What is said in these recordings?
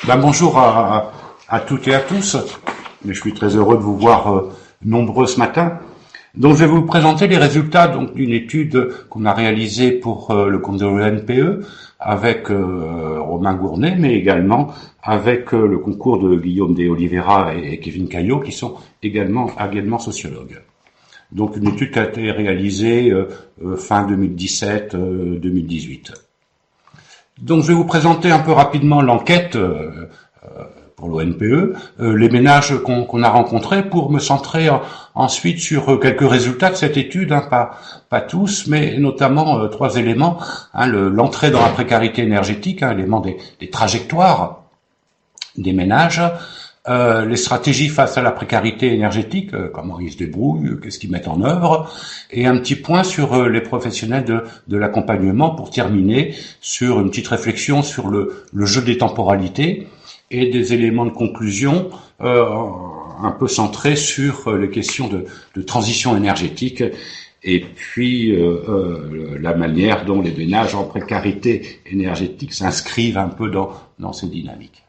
Bonjour à toutes et à tous. Je suis très heureux de vous voir nombreux ce matin. Donc, je vais vous présenter les résultats d'une étude qu'on a réalisée pour le compte de l'ONPE avec Romain Gournay, mais également avec le concours de Guillaume de Oliveira et Kevin Caillot, qui sont également sociologues. Donc, une étude qui a été réalisée fin 2017-2018. Donc, je vais vous présenter un peu rapidement l'enquête pour l'ONPE, les ménages qu'on a rencontrés, pour me centrer ensuite sur quelques résultats de cette étude, pas tous, mais notamment trois éléments. L'entrée dans la précarité énergétique, l'élément des trajectoires des ménages, les stratégies face à la précarité énergétique, comment ils se débrouillent, qu'est-ce qu'ils mettent en œuvre, et un petit point sur les professionnels de l'accompagnement pour terminer sur une petite réflexion sur le jeu des temporalités et des éléments de conclusion un peu centrés sur les questions de transition énergétique et puis la manière dont les ménages en précarité énergétique s'inscrivent un peu dans ces dynamiques.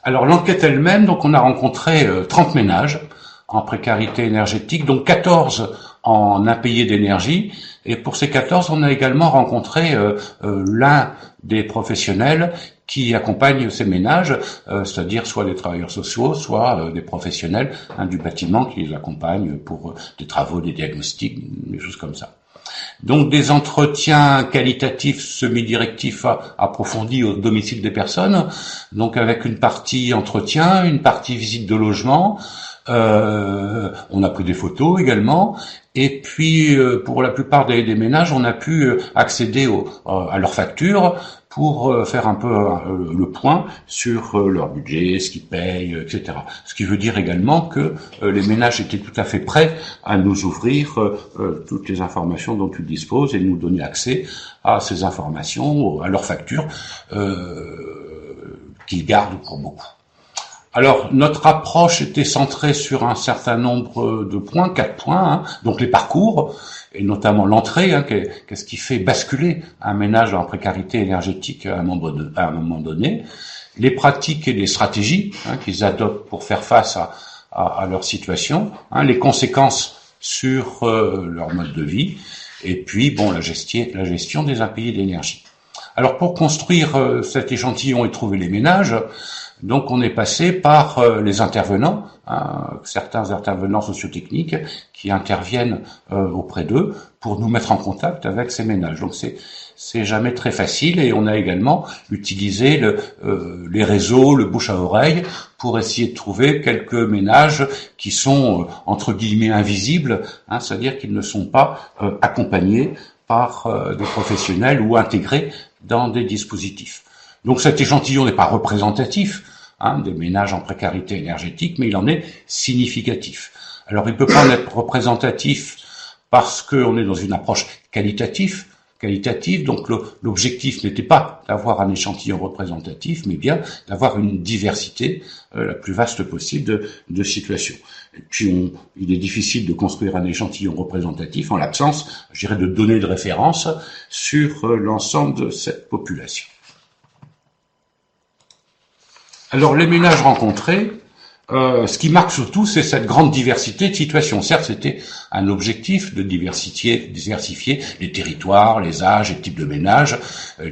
Alors l'enquête elle-même, donc on a rencontré 30 ménages en précarité énergétique, donc 14 en impayés d'énergie, et pour ces 14, on a également rencontré l'un des professionnels qui accompagnent ces ménages, c'est-à-dire soit des travailleurs sociaux, soit des professionnels du bâtiment qui les accompagnent pour des travaux, des diagnostics, des choses comme ça. Donc des entretiens qualitatifs semi-directifs approfondis au domicile des personnes, donc avec une partie entretien, une partie visite de logement, on a pris des photos également, et puis pour la plupart des ménages, on a pu accéder à leurs factures pour faire un peu le point sur leur budget, ce qu'ils payent, etc. Ce qui veut dire également que les ménages étaient tout à fait prêts à nous ouvrir toutes les informations dont ils disposent et nous donner accès à ces informations, à leurs factures qu'ils gardent pour beaucoup. Alors, notre approche était centrée sur un certain nombre de points, 4 points, donc les parcours, et notamment l'entrée, qu'est-ce qui fait basculer un ménage en précarité énergétique à un moment donné, les pratiques et les stratégies qu'ils adoptent pour faire face à leur situation, les conséquences sur leur mode de vie, et puis la gestion des impayés d'énergie. Alors, pour construire cet échantillon et trouver les ménages, donc on est passé par les intervenants, certains intervenants sociotechniques qui interviennent auprès d'eux pour nous mettre en contact avec ces ménages. Donc c'est jamais très facile, et on a également utilisé les réseaux, le bouche à oreille, pour essayer de trouver quelques ménages qui sont entre guillemets invisibles, c'est-à-dire qu'ils ne sont pas accompagnés par des professionnels ou intégrés dans des dispositifs. Donc cet échantillon n'est pas représentatif des ménages en précarité énergétique, mais il en est significatif. Alors il peut pas en être représentatif parce qu'on est dans une approche qualitative, donc l'objectif n'était pas d'avoir un échantillon représentatif, mais bien d'avoir une diversité la plus vaste possible de situations. Et puis il est difficile de construire un échantillon représentatif en l'absence, je dirais, de données de référence sur l'ensemble de cette population. Alors les ménages rencontrés, ce qui marque surtout, c'est cette grande diversité de situations. Certes, c'était un objectif de diversifier les territoires, les âges, les types de ménages,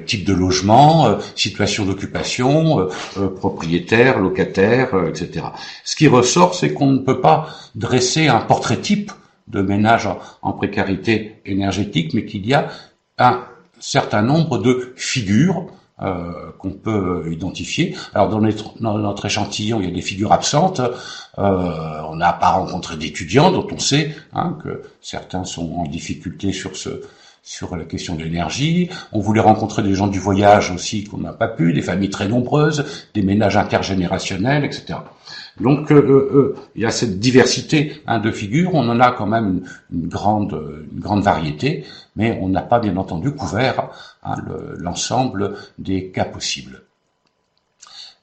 types de logements, situations d'occupation, propriétaires, locataires, etc. Ce qui ressort, c'est qu'on ne peut pas dresser un portrait type de ménage en précarité énergétique, mais qu'il y a un certain nombre de figures qu'on peut identifier. Alors dans notre échantillon, il y a des figures absentes. On n'a pas rencontré d'étudiants dont on sait que certains sont en difficulté sur la question de l'énergie. On voulait rencontrer des gens du voyage aussi qu'on n'a pas pu, des familles très nombreuses, des ménages intergénérationnels, etc. Donc il y a cette diversité de figures. On en a quand même une grande variété, mais on n'a pas bien entendu couvert l'ensemble des cas possibles.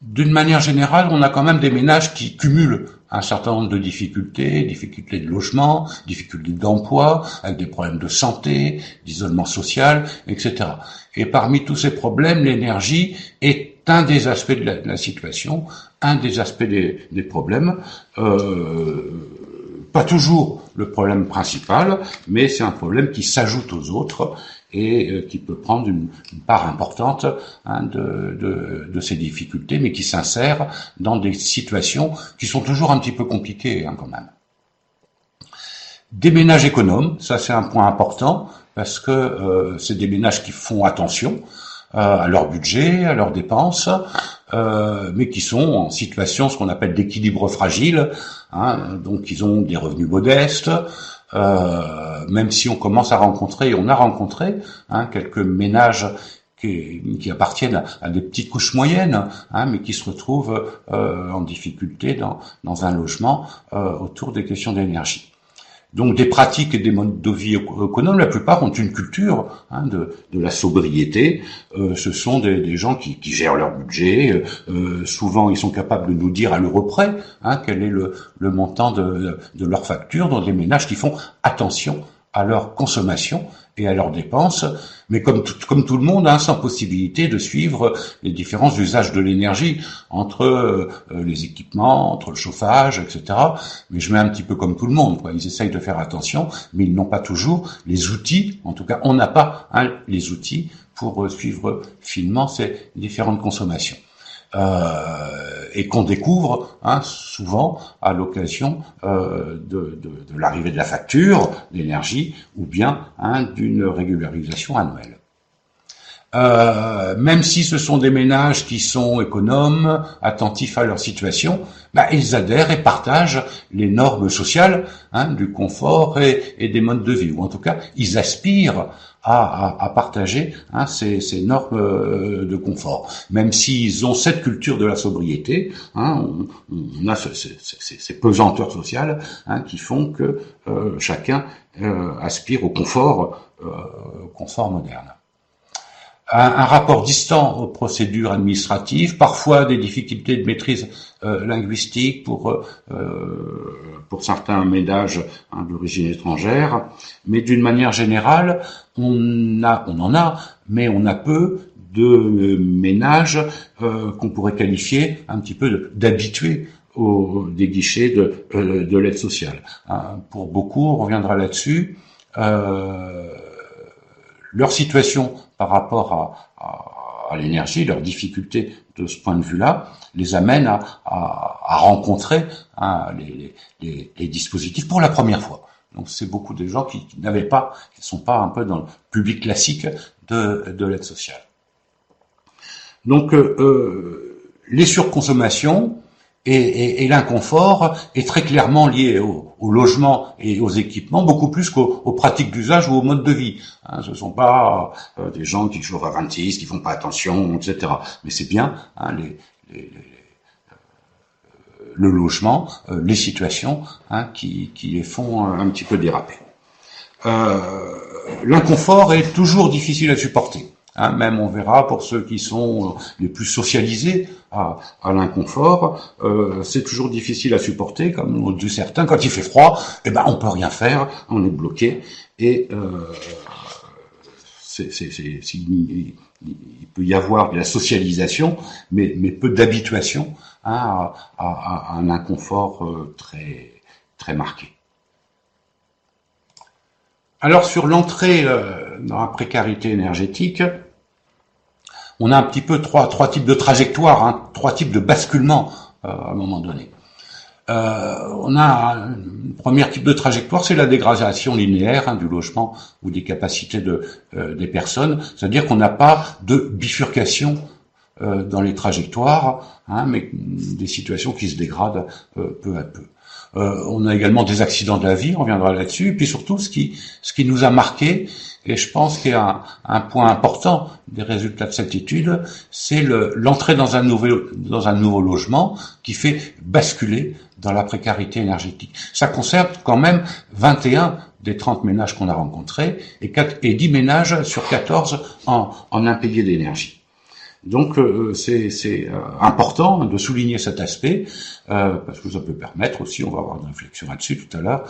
D'une manière générale, on a quand même des ménages qui cumulent un certain nombre de difficultés de logement, difficultés d'emploi, avec des problèmes de santé, d'isolement social, etc. Et parmi tous ces problèmes, l'énergie est un des aspects de la situation, un des aspects des problèmes, pas toujours le problème principal, mais c'est un problème qui s'ajoute aux autres et qui peut prendre une part importante de ces difficultés, mais qui s'insère dans des situations qui sont toujours un petit peu compliquées quand même. Des ménages économes, ça c'est un point important, parce que c'est des ménages qui font attention à leur budget, à leurs dépenses, mais qui sont en situation, ce qu'on appelle d'équilibre fragile, donc ils ont des revenus modestes, même si on commence à rencontrer, et on a rencontré quelques ménages qui appartiennent à des petites couches moyennes, mais qui se retrouvent en difficulté dans un logement autour des questions d'énergie. Donc des pratiques et des modes de vie économes, la plupart ont une culture de la sobriété. Ce sont des gens qui gèrent leur budget. Souvent, ils sont capables de nous dire à l'euro près quel est le montant de leur facture, dans des ménages qui font attention à leur consommation et à leurs dépenses, mais comme tout le monde, sans possibilité de suivre les différents usages de l'énergie entre les équipements, entre le chauffage, etc. Mais je mets un petit peu comme tout le monde, quoi. Ils essayent de faire attention, mais ils n'ont pas toujours les outils. En tout cas, on n'a pas les outils pour suivre finement ces différentes consommations. Et qu'on découvre souvent à l'occasion de l'arrivée de la facture d'énergie ou bien d'une régularisation annuelle. Même si ce sont des ménages qui sont économes, attentifs à leur situation, ils adhèrent et partagent les normes sociales du confort et des modes de vie, ou en tout cas ils aspirent à partager ces normes de confort. Même s'ils ont cette culture de la sobriété, on a ces pesanteurs sociales qui font que chacun aspire au confort moderne. Un rapport distant aux procédures administratives, parfois des difficultés de maîtrise linguistique pour certains ménages d'origine étrangère, mais d'une manière générale, on en a, mais on a peu de ménages qu'on pourrait qualifier un petit peu d'habitués des guichets de l'aide sociale. Pour beaucoup, on reviendra là-dessus, leur situation par rapport à l'énergie, leurs difficultés de ce point de vue-là, les amènent à rencontrer les dispositifs pour la première fois. Donc c'est beaucoup de gens qui n'avaient pas, qui sont pas un peu dans le public classique de l'aide sociale. Donc les surconsommations et l'inconfort est très clairement lié au logement et aux équipements, beaucoup plus qu'aux pratiques d'usage ou au mode de vie. Ce sont pas des gens qui chauffent à 26, qui font pas attention, etc. Mais c'est bien le logement, les situations qui les font un petit peu déraper. L'inconfort est toujours difficile à supporter. Même on verra pour ceux qui sont les plus socialisés à l'inconfort, c'est toujours difficile à supporter, comme l'ont dit certains. Quand il fait froid, on peut rien faire, on est bloqué, et il peut y avoir de la socialisation, mais peu d'habituation à un inconfort très très marqué. Alors sur l'entrée dans la précarité énergétique, on a un petit peu trois types de trajectoires, trois types de basculement à un moment donné. On a un premier type de trajectoire, c'est la dégradation linéaire du logement ou des capacités des personnes, c'est-à-dire qu'on n'a pas de bifurcation dans les trajectoires, mais des situations qui se dégradent peu à peu. On a également des accidents de la vie, on reviendra là-dessus, et puis surtout ce qui nous a marqué, et je pense qu'il y a un point important des résultats de cette étude, c'est l'entrée dans un nouveau logement qui fait basculer dans la précarité énergétique. Ça concerne quand même 21 des 30 ménages qu'on a rencontrés et 10 ménages sur 14 en impayés d'énergie. Donc c'est important de souligner cet aspect parce que ça peut permettre aussi, on va avoir une réflexion là-dessus tout à l'heure,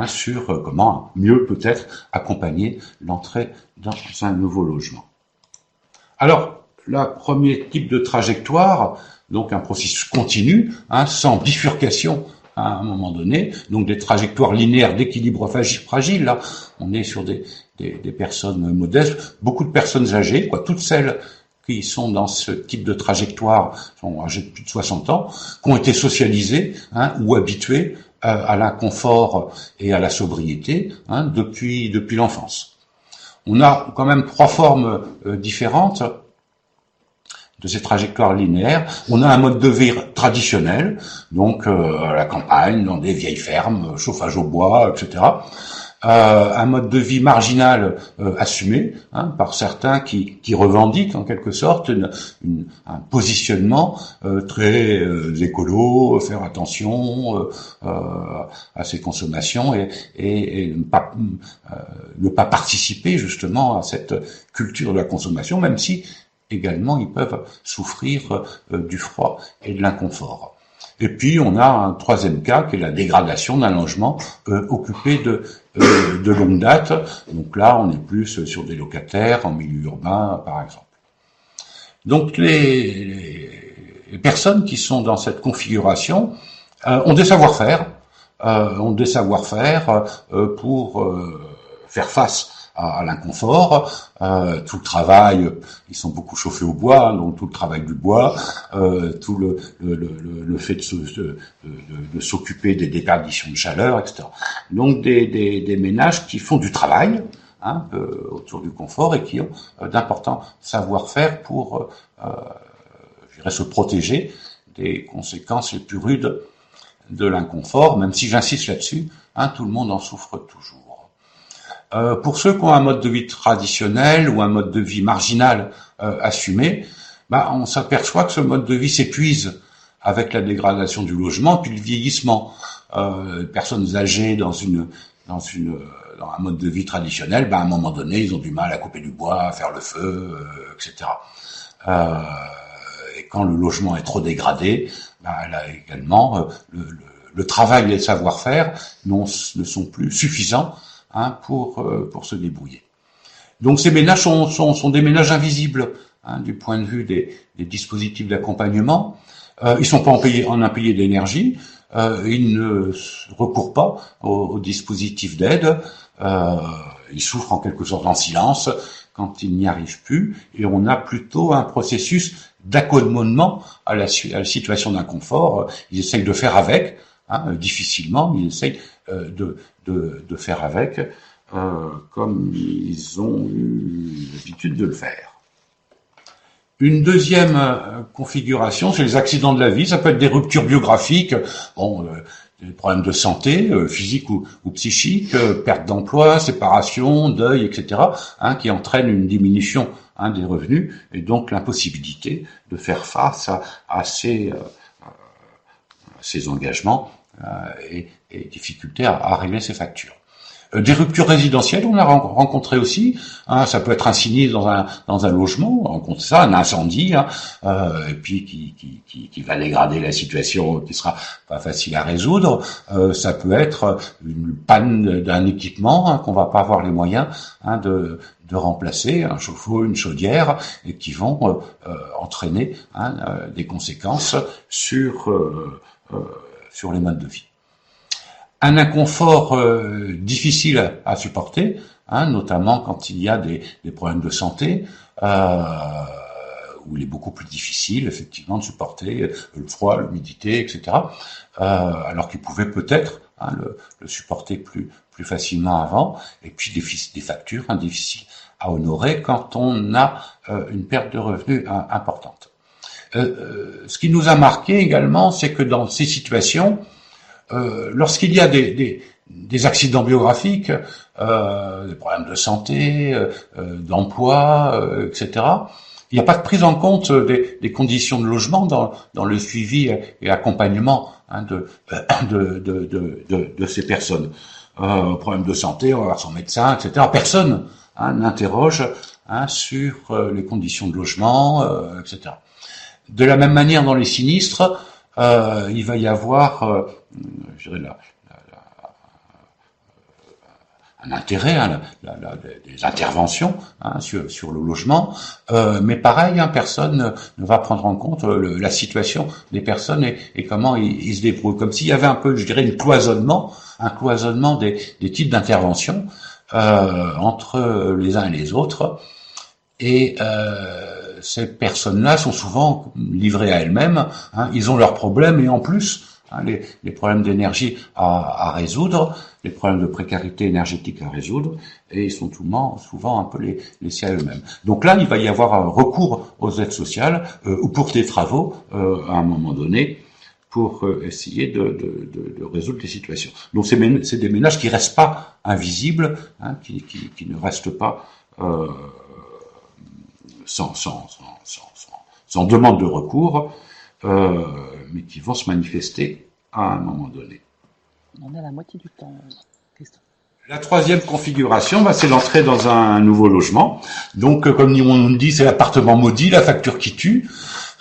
sur comment mieux peut-être accompagner l'entrée dans un nouveau logement. Alors, le premier type de trajectoire, donc un processus continu, sans bifurcation à un moment donné, donc des trajectoires linéaires d'équilibre fragile. Là, on est sur des personnes modestes, beaucoup de personnes âgées, toutes celles qui sont dans ce type de trajectoire sont âgées de plus de 60 ans, qui ont été socialisées ou habituées à l'inconfort et à la sobriété depuis l'enfance. On a quand même 3 formes différentes de ces trajectoires linéaires. On a un mode de vie traditionnel, donc à la campagne, dans des vieilles fermes, chauffage au bois, etc. Un mode de vie marginal assumé par certains qui revendiquent en quelque sorte un positionnement très écolo, faire attention à ses consommations et ne pas participer justement à cette culture de la consommation, même si également ils peuvent souffrir du froid et de l'inconfort. Et puis on a un troisième cas qui est la dégradation d'un logement occupé de longue date. Donc là on est plus sur des locataires en milieu urbain par exemple. Donc les personnes qui sont dans cette configuration ont des savoir-faire, pour faire face à l'inconfort, tout le travail, ils sont beaucoup chauffés au bois, donc tout le travail du bois, tout le fait de s'occuper des déperditions de chaleur, etc. Donc des ménages qui font du travail autour du confort et qui ont d'importants savoir-faire pour se protéger des conséquences les plus rudes de l'inconfort, même si j'insiste là-dessus, tout le monde en souffre toujours. Pour ceux qui ont un mode de vie traditionnel ou un mode de vie marginal assumé, on s'aperçoit que ce mode de vie s'épuise avec la dégradation du logement puis le vieillissement. Personnes âgées dans un mode de vie traditionnel, à un moment donné, ils ont du mal à couper du bois, à faire le feu, etc. Et quand le logement est trop dégradé, là également, le travail et le savoir-faire ne sont plus suffisants pour se débrouiller. Donc ces ménages sont des ménages invisibles du point de vue des dispositifs d'accompagnement. Ils sont pas en impayés d'énergie, ils ne recourent pas aux dispositifs d'aide, ils souffrent en quelque sorte en silence quand ils n'y arrivent plus, et on a plutôt un processus d'accommodement à la situation d'inconfort. Ils essayent de faire avec, difficilement, mais ils essayent de faire avec comme ils ont eu l'habitude de le faire. Une deuxième configuration, c'est les accidents de la vie. Ça peut être des ruptures biographiques, des problèmes de santé, physique ou psychique, perte d'emploi, séparation, deuil, etc., qui entraînent une diminution des revenus et donc l'impossibilité de faire face à ces engagements et difficultés à régler ces factures. Des ruptures résidentielles, on a rencontré aussi. Ça peut être un sinistre dans un logement, on rencontre ça, un incendie, et puis qui va dégrader la situation, qui sera pas facile à résoudre. Ça peut être une panne d'un équipement qu'on va pas avoir les moyens de remplacer, un chauffe-eau, une chaudière, et qui vont entraîner des conséquences sur les modes de vie. Un inconfort difficile à supporter, notamment quand il y a des problèmes de santé, où il est beaucoup plus difficile effectivement de supporter le froid, l'humidité, etc. Alors qu'il pouvait peut-être le supporter plus facilement avant. Et puis des factures difficiles à honorer quand on a une perte de revenus importante. Ce qui nous a marqué également, c'est que dans ces situations, lorsqu'il y a des accidents biographiques, des problèmes de santé, d'emploi, etc., il n'y a pas de prise en compte des conditions de logement dans le suivi et accompagnement de ces personnes. Problème de santé, on va voir son médecin, etc. Personne n'interroge sur les conditions de logement, etc. De la même manière, dans les sinistres, il va y avoir, je dirais, un intérêt, des interventions sur le logement, mais pareil, personne ne va prendre en compte la situation des personnes et comment ils se débrouillent, comme s'il y avait un peu, je dirais, un cloisonnement des types d'interventions entre les uns et les autres, et ces personnes-là sont souvent livrées à elles-mêmes, ils ont leurs problèmes et en plus les problèmes d'énergie à résoudre, les problèmes de précarité énergétique à résoudre, et ils sont souvent un peu laissés à eux-mêmes. Donc là, il va y avoir un recours aux aides sociales ou pour des travaux à un moment donné pour essayer de résoudre les situations. Donc c'est des ménages qui restent pas invisibles, qui ne restent pas sans demande de recours, mais qui vont se manifester à un moment donné. On est à la moitié du temps, Christophe. La troisième configuration, c'est l'entrée dans un nouveau logement. Donc, comme on dit, c'est l'appartement maudit, la facture qui tue.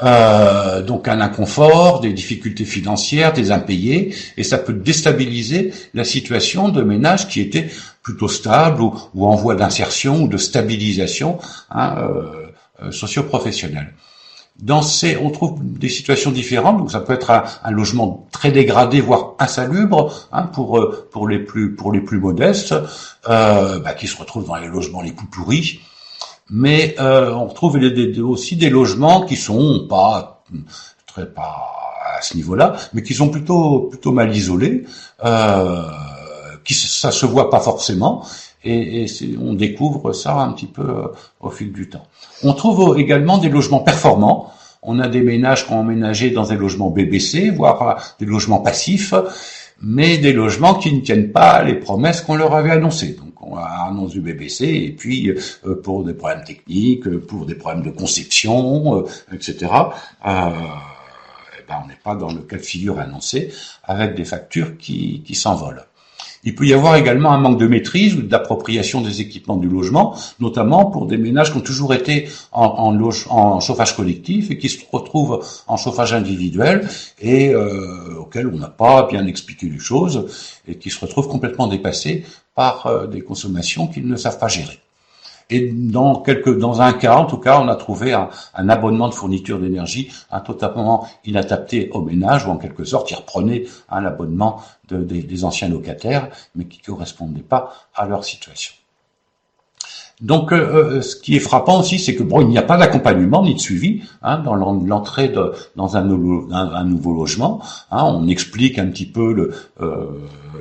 Donc un inconfort, des difficultés financières, des impayés, et ça peut déstabiliser la situation de ménages qui étaient plutôt stables ou en voie d'insertion ou de stabilisation socio-professionnelle. On trouve des situations différentes, donc ça peut être un logement très dégradé, voire insalubre, pour les plus modestes, qui se retrouvent dans les logements les plus pourris. Mais on retrouve aussi des logements qui sont pas à ce niveau-là, mais qui sont plutôt mal isolés, ça se voit pas forcément, et on découvre ça un petit peu au fil du temps. On trouve également des logements performants. On a des ménages qui ont emménagé dans des logements BBC, voire des logements passifs, mais des logements qui ne tiennent pas les promesses qu'on leur avait annoncées. Donc on a annoncé du BBC, et puis pour des problèmes techniques, pour des problèmes de conception, etc., on n'est pas dans le cas de figure annoncé, avec des factures qui s'envolent. Il peut y avoir également un manque de maîtrise ou d'appropriation des équipements du logement, notamment pour des ménages qui ont toujours été en chauffage collectif et qui se retrouvent en chauffage individuel et auxquels on n'a pas bien expliqué les choses et qui se retrouvent complètement dépassés par des consommations qu'ils ne savent pas gérer. Et dans un cas, en tout cas, on a trouvé un abonnement de fourniture d'énergie totalement inadapté aux ménages, ou en quelque sorte, il reprenait l'abonnement des anciens locataires, mais qui ne correspondait pas à leur situation. Donc, ce qui est frappant aussi, c'est que il n'y a pas d'accompagnement ni de suivi dans l'entrée dans un nouveau logement. On explique un petit peu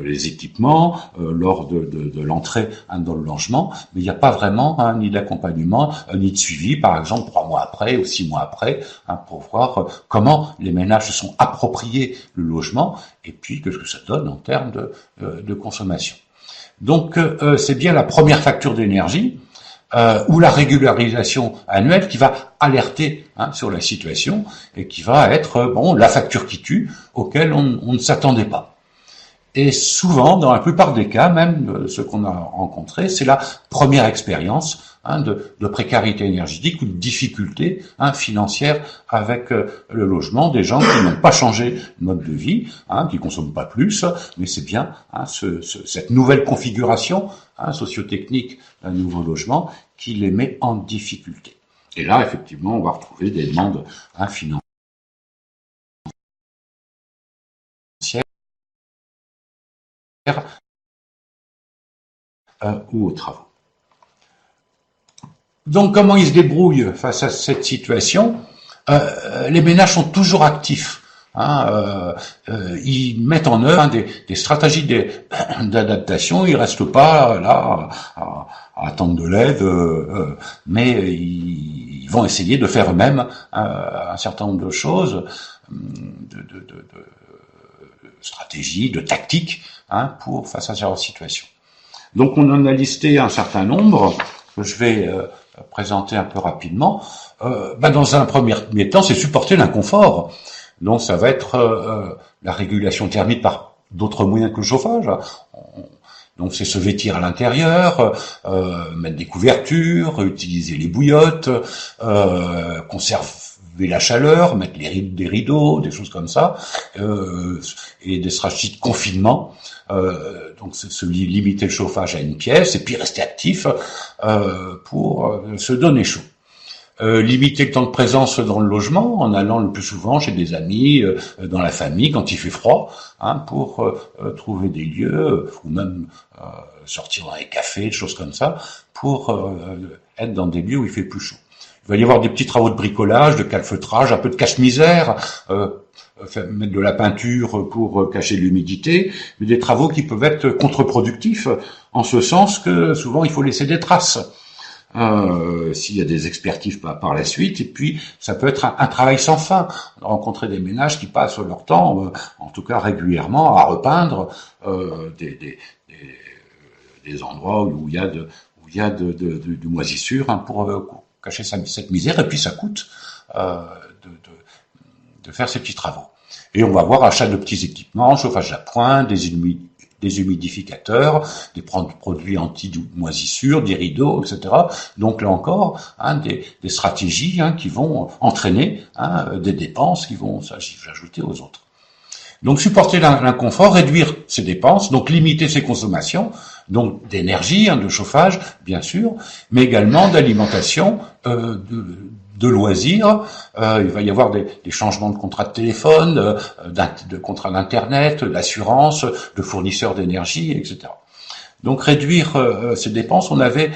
les équipements lors de l'entrée dans le logement, mais il n'y a pas vraiment ni d'accompagnement ni de suivi, par exemple 3 mois après ou 6 mois après, pour voir comment les ménages se sont appropriés le logement et puis qu'est-ce que ça donne en termes de consommation. Donc, c'est bien la première facture d'énergie ou la régularisation annuelle qui va alerter sur la situation et qui va être la facture qui tue auquel on ne s'attendait pas. Et souvent, dans la plupart des cas, même ceux qu'on a rencontrés, c'est la première expérience de précarité énergétique ou de difficulté financière avec le logement, des gens qui n'ont pas changé de mode de vie, qui consomment pas plus, mais c'est bien cette nouvelle configuration sociotechnique d'un nouveau logement qui les met en difficulté. Et là, effectivement, on va retrouver des demandes financières ou aux travaux. Donc, comment ils se débrouillent face à cette situation? Les ménages sont toujours actifs. Ils mettent en œuvre des stratégies d'adaptation. Ils restent pas là à attendre de l'aide, mais ils vont essayer de faire eux-mêmes un certain nombre de choses, de stratégies, de tactiques, pour face à cette situation. Donc, on en a listé un certain nombre que je vais présenter un peu rapidement. Dans un premier temps, c'est supporter l'inconfort. Donc, ça va être la régulation thermique par d'autres moyens que le chauffage. Donc c'est se vêtir à l'intérieur, mettre des couvertures, utiliser les bouillottes, conserver la chaleur, mettre des rideaux, des choses comme ça, et des stratégies de confinement. Donc c'est se limiter le chauffage à une pièce et puis rester actif pour se donner chaud. Limiter le temps de présence dans le logement en allant le plus souvent chez des amis, dans la famille quand il fait froid, pour trouver des lieux ou même sortir dans les cafés, des choses comme ça, pour être dans des lieux où il fait plus chaud. Il va y avoir des petits travaux de bricolage, de calfeutrage, un peu de cache-misère, mettre de la peinture pour cacher l'humidité, mais des travaux qui peuvent être contre-productifs en ce sens que souvent il faut laisser des traces. S'il y a des expertises par la suite, et puis ça peut être un travail sans fin, rencontrer des ménages qui passent leur temps, en tout cas régulièrement, à repeindre des endroits où il y a de moisissures pour cacher cette misère, et puis ça coûte de faire ces petits travaux. Et on va voir achat de petits équipements, chauffage à point, des humidificateurs, des produits anti-moisissures, des rideaux, etc. Donc là encore, des stratégies qui vont entraîner des dépenses qui vont s'ajouter aux autres. Donc supporter l'inconfort, réduire ses dépenses, donc limiter ses consommations, donc d'énergie, de chauffage, bien sûr, mais également d'alimentation, de loisirs. Il va y avoir des changements de contrat de téléphone, de contrat d'internet, d'assurance, de fournisseurs d'énergie, etc. Donc réduire ces dépenses, on avait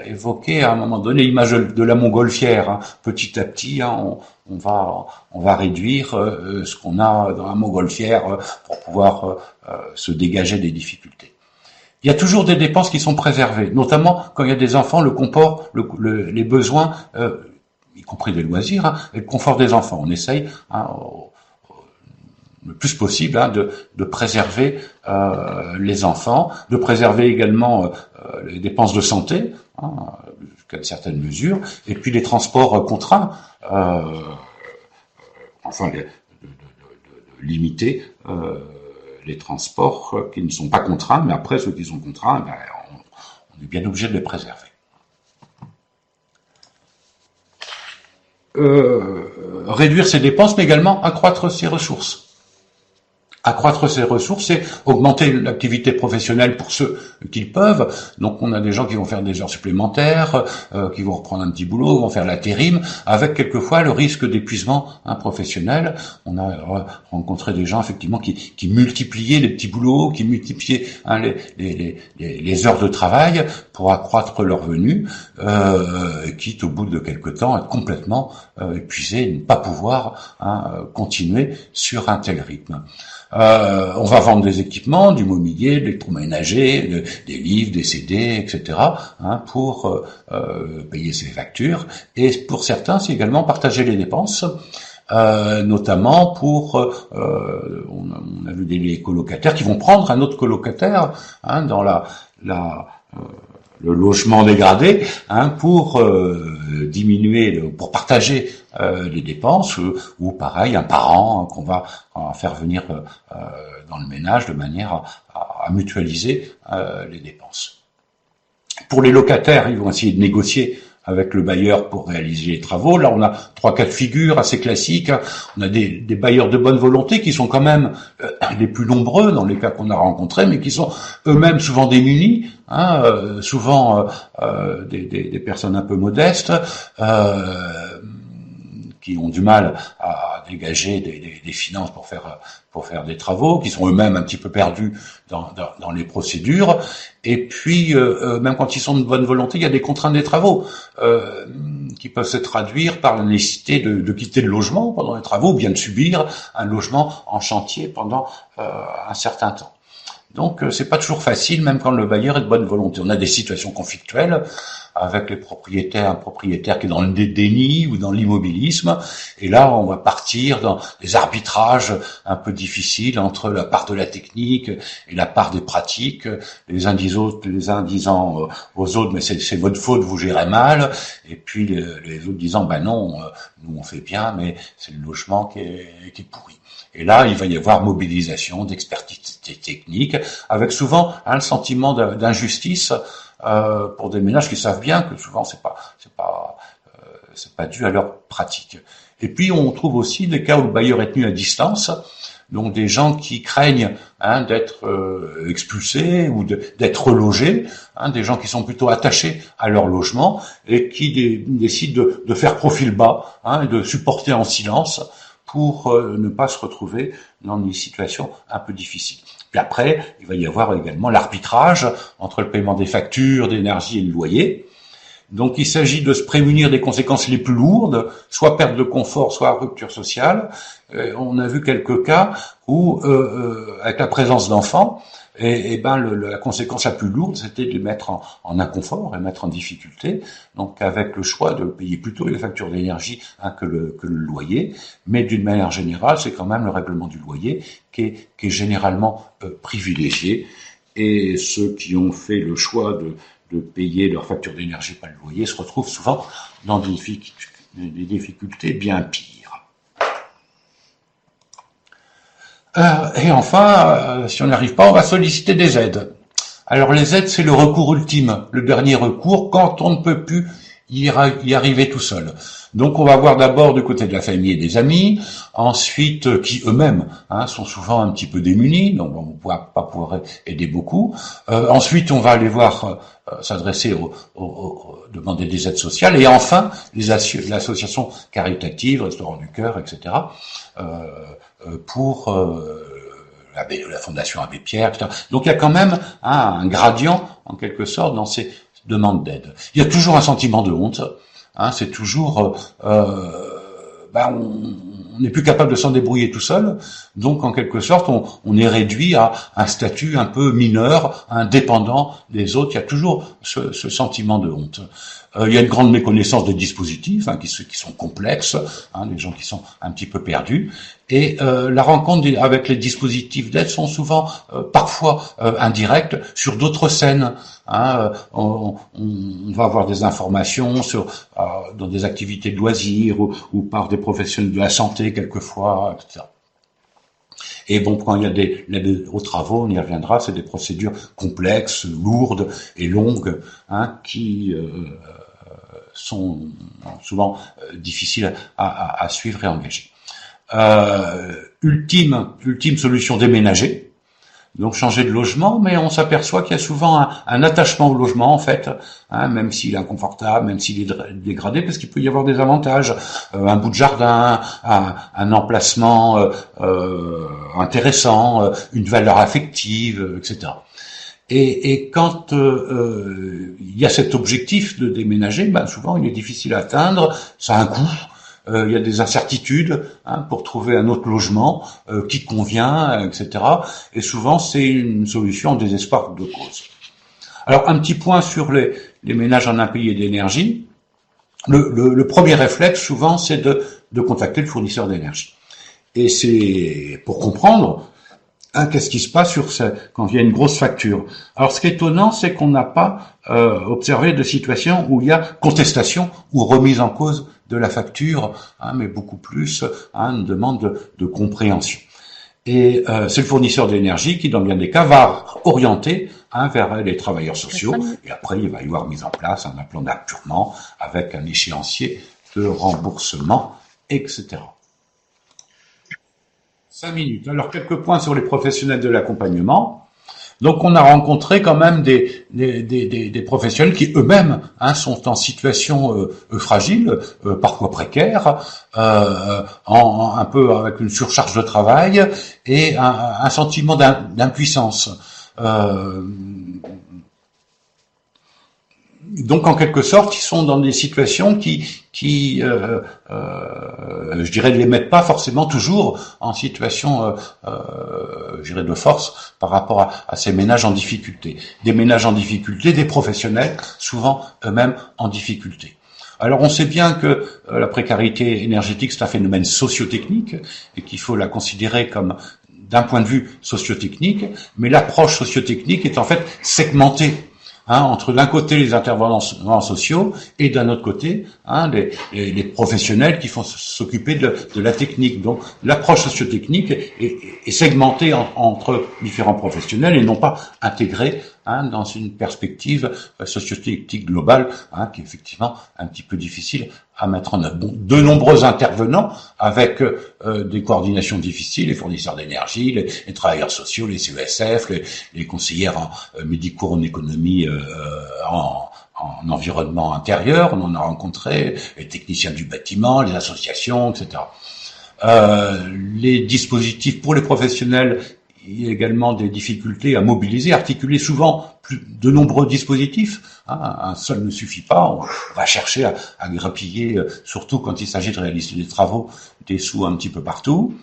évoqué à un moment donné l'image de la montgolfière. Petit à petit, on va réduire ce qu'on a dans la montgolfière pour pouvoir se dégager des difficultés. Il y a toujours des dépenses qui sont préservées, notamment quand il y a des enfants, le confort, les besoins, y compris des loisirs, et le confort des enfants. On essaye le plus possible de préserver les enfants, de préserver également les dépenses de santé, jusqu'à certaines mesures, et puis les transports contraints, de limiter les transports qui ne sont pas contraints, mais après ceux qui sont contraints, on est bien obligé de les préserver. Réduire ses dépenses, mais également accroître ses ressources. Accroître ses ressources, c'est augmenter l'activité professionnelle pour ceux qui le peuvent. Donc on a des gens qui vont faire des heures supplémentaires, qui vont reprendre un petit boulot, vont faire l'intérim, avec quelquefois le risque d'épuisement professionnel. On a rencontré des gens effectivement qui multipliaient les petits boulots, qui multipliaient les heures de travail pour accroître leurs revenus, quitte au bout de quelque temps être complètement épuisés et ne pas pouvoir continuer sur un tel rythme. On va vendre des équipements, du mobilier, de l'électroménager, des livres, des CD, etc. Pour payer ses factures. Et pour certains, c'est également partager les dépenses, notamment pour... on a vu des colocataires qui vont prendre un autre colocataire dans le logement dégradé, pour diminuer, pour partager les dépenses, ou pareil, un parent qu'on va faire venir dans le ménage de manière à mutualiser les dépenses. Pour les locataires, ils vont essayer de négocier avec le bailleur pour réaliser les travaux. Là, on a 3 cas de figure assez classiques. On a des bailleurs de bonne volonté qui sont quand même les plus nombreux dans les cas qu'on a rencontrés, mais qui sont eux-mêmes souvent démunis, souvent des personnes un peu modestes, qui ont du mal à dégager des finances pour faire des travaux, qui sont eux-mêmes un petit peu perdus dans les procédures. Et puis, même quand ils sont de bonne volonté, il y a des contraintes des travaux qui peuvent se traduire par la nécessité de quitter le logement pendant les travaux, ou bien de subir un logement en chantier pendant un certain temps. Donc, c'est pas toujours facile, même quand le bailleur est de bonne volonté. On a des situations conflictuelles avec les propriétaires, un propriétaire qui est dans le déni ou dans l'immobilisme. Et là, on va partir dans des arbitrages un peu difficiles entre la part de la technique et la part des pratiques. Les uns disant aux autres, mais c'est votre faute, vous gérez mal. Et puis les autres disant, ben non, nous on fait bien, mais c'est le logement qui est pourri. Et là, il va y avoir mobilisation d'expertise technique, avec souvent le sentiment d'injustice pour des ménages qui savent bien que souvent c'est pas dû à leur pratique. Et puis on trouve aussi des cas où le bailleur est tenu à distance, donc des gens qui craignent d'être expulsés ou d'être relogés, des gens qui sont plutôt attachés à leur logement et qui décident de faire profil bas, et de supporter en silence pour ne pas se retrouver dans des situations un peu difficiles. Puis après, il va y avoir également l'arbitrage entre le paiement des factures d'énergie et le loyer. Donc il s'agit de se prémunir des conséquences les plus lourdes, soit perte de confort, soit rupture sociale. On a vu quelques cas où, avec la présence d'enfants, la conséquence la plus lourde, c'était de les mettre en inconfort et mettre en difficulté. Donc avec le choix de payer plutôt les factures d'énergie que le loyer. Mais d'une manière générale, c'est quand même le règlement du loyer qui est généralement privilégié. Et ceux qui ont fait le choix de payer leurs factures d'énergie par le loyer se retrouvent souvent dans des difficultés bien pires. Et enfin, si on n'y arrive pas, on va solliciter des aides. Alors les aides, c'est le recours ultime, le dernier recours quand on ne peut plus y arriver tout seul. Donc on va voir d'abord du côté de la famille et des amis, ensuite qui eux-mêmes sont souvent un petit peu démunis, donc on ne va pas pouvoir aider beaucoup. Ensuite on va aller voir s'adresser demander des aides sociales, et enfin l'association caritative, Restaurant du Cœur, etc. Pour la Fondation Abbé Pierre, etc. Donc il y a quand même un gradient en quelque sorte dans ces demandes d'aide. Il y a toujours un sentiment de honte. C'est toujours on n'est plus capable de s'en débrouiller tout seul, donc en quelque sorte on est réduit à un statut un peu mineur, indépendant des autres. Il y a toujours ce sentiment de honte. Il y a une grande méconnaissance des dispositifs qui sont complexes, des gens qui sont un petit peu perdus, et la rencontre avec les dispositifs d'aide sont souvent parfois indirectes sur d'autres scènes. On va avoir des informations dans des activités de loisirs ou par des professionnels de la santé quelquefois, etc. Et bon, quand il y a l'aide aux travaux, on y reviendra, c'est des procédures complexes, lourdes et longues, qui sont souvent difficiles à suivre et engager. Ultime solution, déménager. Donc changer de logement, mais on s'aperçoit qu'il y a souvent un attachement au logement en fait, même s'il est inconfortable, même s'il est dégradé, parce qu'il peut y avoir des avantages, un bout de jardin, un emplacement intéressant, une valeur affective, etc. Et quand il y a cet objectif de déménager, souvent il est difficile à atteindre, ça a un coût. Il y a des incertitudes pour trouver un autre logement qui convient, etc. Et souvent, c'est une solution en désespoir de cause. Alors, un petit point sur les ménages en impayé d'énergie. Le premier réflexe, souvent, c'est de contacter le fournisseur d'énergie. Et c'est pour comprendre qu'est-ce qui se passe quand il y a une grosse facture. Alors, ce qui est étonnant, c'est qu'on n'a pas observé de situation où il y a contestation ou remise en cause de la facture, mais beaucoup plus une demande de compréhension. Et c'est le fournisseur d'énergie qui, dans bien des cas, va orienter vers les travailleurs sociaux. Et après, il va y avoir mise en place un plan d'appurement avec un échéancier de remboursement, etc. 5 minutes. Alors, quelques points sur les professionnels de l'accompagnement. Donc, on a rencontré quand même des professionnels qui eux-mêmes sont en situation fragile, parfois précaire, un peu avec une surcharge de travail et un sentiment d'impuissance. Donc en quelque sorte, ils sont dans des situations qui je dirais, ne les mettent pas forcément toujours en situation, je dirais, de force par rapport à ces ménages en difficulté. Des ménages en difficulté, des professionnels, souvent eux-mêmes en difficulté. Alors on sait bien que la précarité énergétique, c'est un phénomène sociotechnique et qu'il faut la considérer comme d'un point de vue sociotechnique, mais l'approche sociotechnique est en fait segmentée. Entre d'un côté les intervenants sociaux et d'un autre côté les professionnels qui font s'occuper de la technique. Donc l'approche sociotechnique est segmentée entre différents professionnels et non pas intégrée dans une perspective sociotechnique globale, qui est effectivement un petit peu difficile à mettre en œuvre. Bon, de nombreux intervenants avec des coordinations difficiles, les fournisseurs d'énergie, les travailleurs sociaux, les CESF, les conseillères médicaux en économie, en environnement intérieur, on en a rencontré, les techniciens du bâtiment, les associations, etc. Les dispositifs pour les professionnels, il y a également des difficultés à mobiliser, articuler souvent de nombreux dispositifs. Un seul ne suffit pas, on va chercher à grappiller, surtout quand il s'agit de réaliser des travaux, des sous un petit peu partout.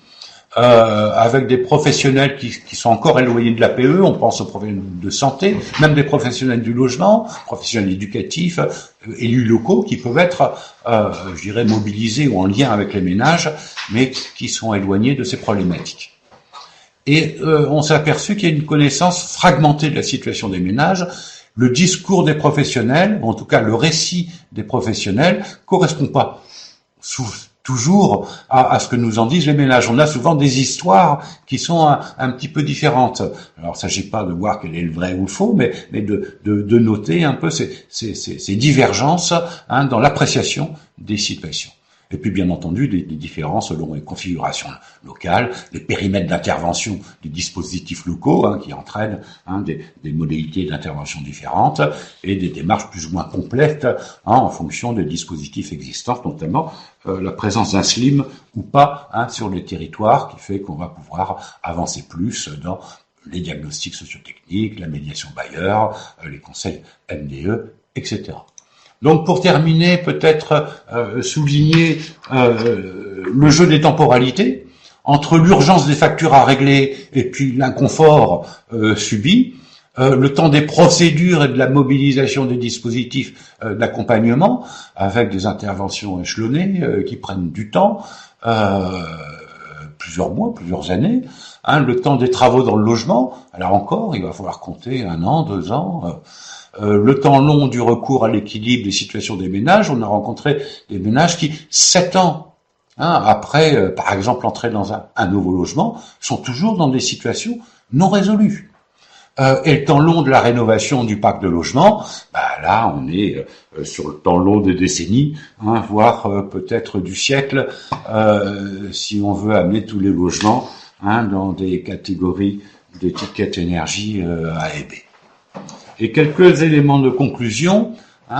Avec des professionnels qui sont encore éloignés de l'APE, on pense aux professionnels de santé, même des professionnels du logement, professionnels éducatifs, élus locaux qui peuvent être, je dirais, mobilisés ou en lien avec les ménages, mais qui sont éloignés de ces problématiques. Et on s'est aperçu qu'il y a une connaissance fragmentée de la situation des ménages. Le discours des professionnels, ou en tout cas le récit des professionnels, correspond pas toujours à ce que nous en disent les ménages. On a souvent des histoires qui sont un petit peu différentes. Alors, il ne s'agit pas de voir quel est le vrai ou le faux, mais de noter un peu ces divergences dans l'appréciation des situations. Et puis, bien entendu, des différences selon les configurations locales, les périmètres d'intervention des dispositifs locaux, qui entraînent des modalités d'intervention différentes et des démarches plus ou moins complètes en fonction des dispositifs existants, notamment la présence d'un SLIM ou pas sur les territoires, qui fait qu'on va pouvoir avancer plus dans les diagnostics sociotechniques, la médiation bailleur, les conseils MDE, etc. Donc pour terminer, peut-être souligner le jeu des temporalités entre l'urgence des factures à régler et puis l'inconfort subi, le temps des procédures et de la mobilisation des dispositifs d'accompagnement avec des interventions échelonnées qui prennent du temps, plusieurs mois, plusieurs années, le temps des travaux dans le logement, alors encore, il va falloir compter 1 an, 2 ans, le temps long du recours à l'équilibre des situations des ménages. On a rencontré des ménages qui, 7 ans après, par exemple, l'entrée dans un nouveau logement, sont toujours dans des situations non résolues. Et le temps long de la rénovation du parc de logement, là, on est sur le temps long des décennies, voire peut-être du siècle, si on veut amener tous les logements dans des catégories d'étiquettes énergie A et B. Et quelques éléments de conclusion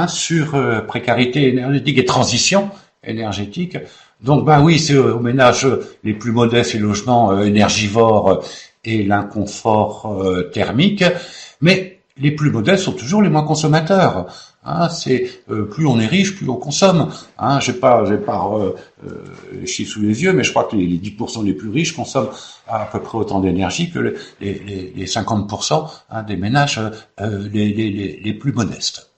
sur précarité énergétique et transition énergétique. Donc, oui, c'est aux ménages les plus modestes, les logements énergivores et l'inconfort thermique, mais les plus modestes sont toujours les moins consommateurs. C'est plus on est riche, plus on consomme. J'ai pas les chiffres sous les yeux, mais je crois que les 10% les plus riches consomment à peu près autant d'énergie que les 50% des ménages les plus modestes.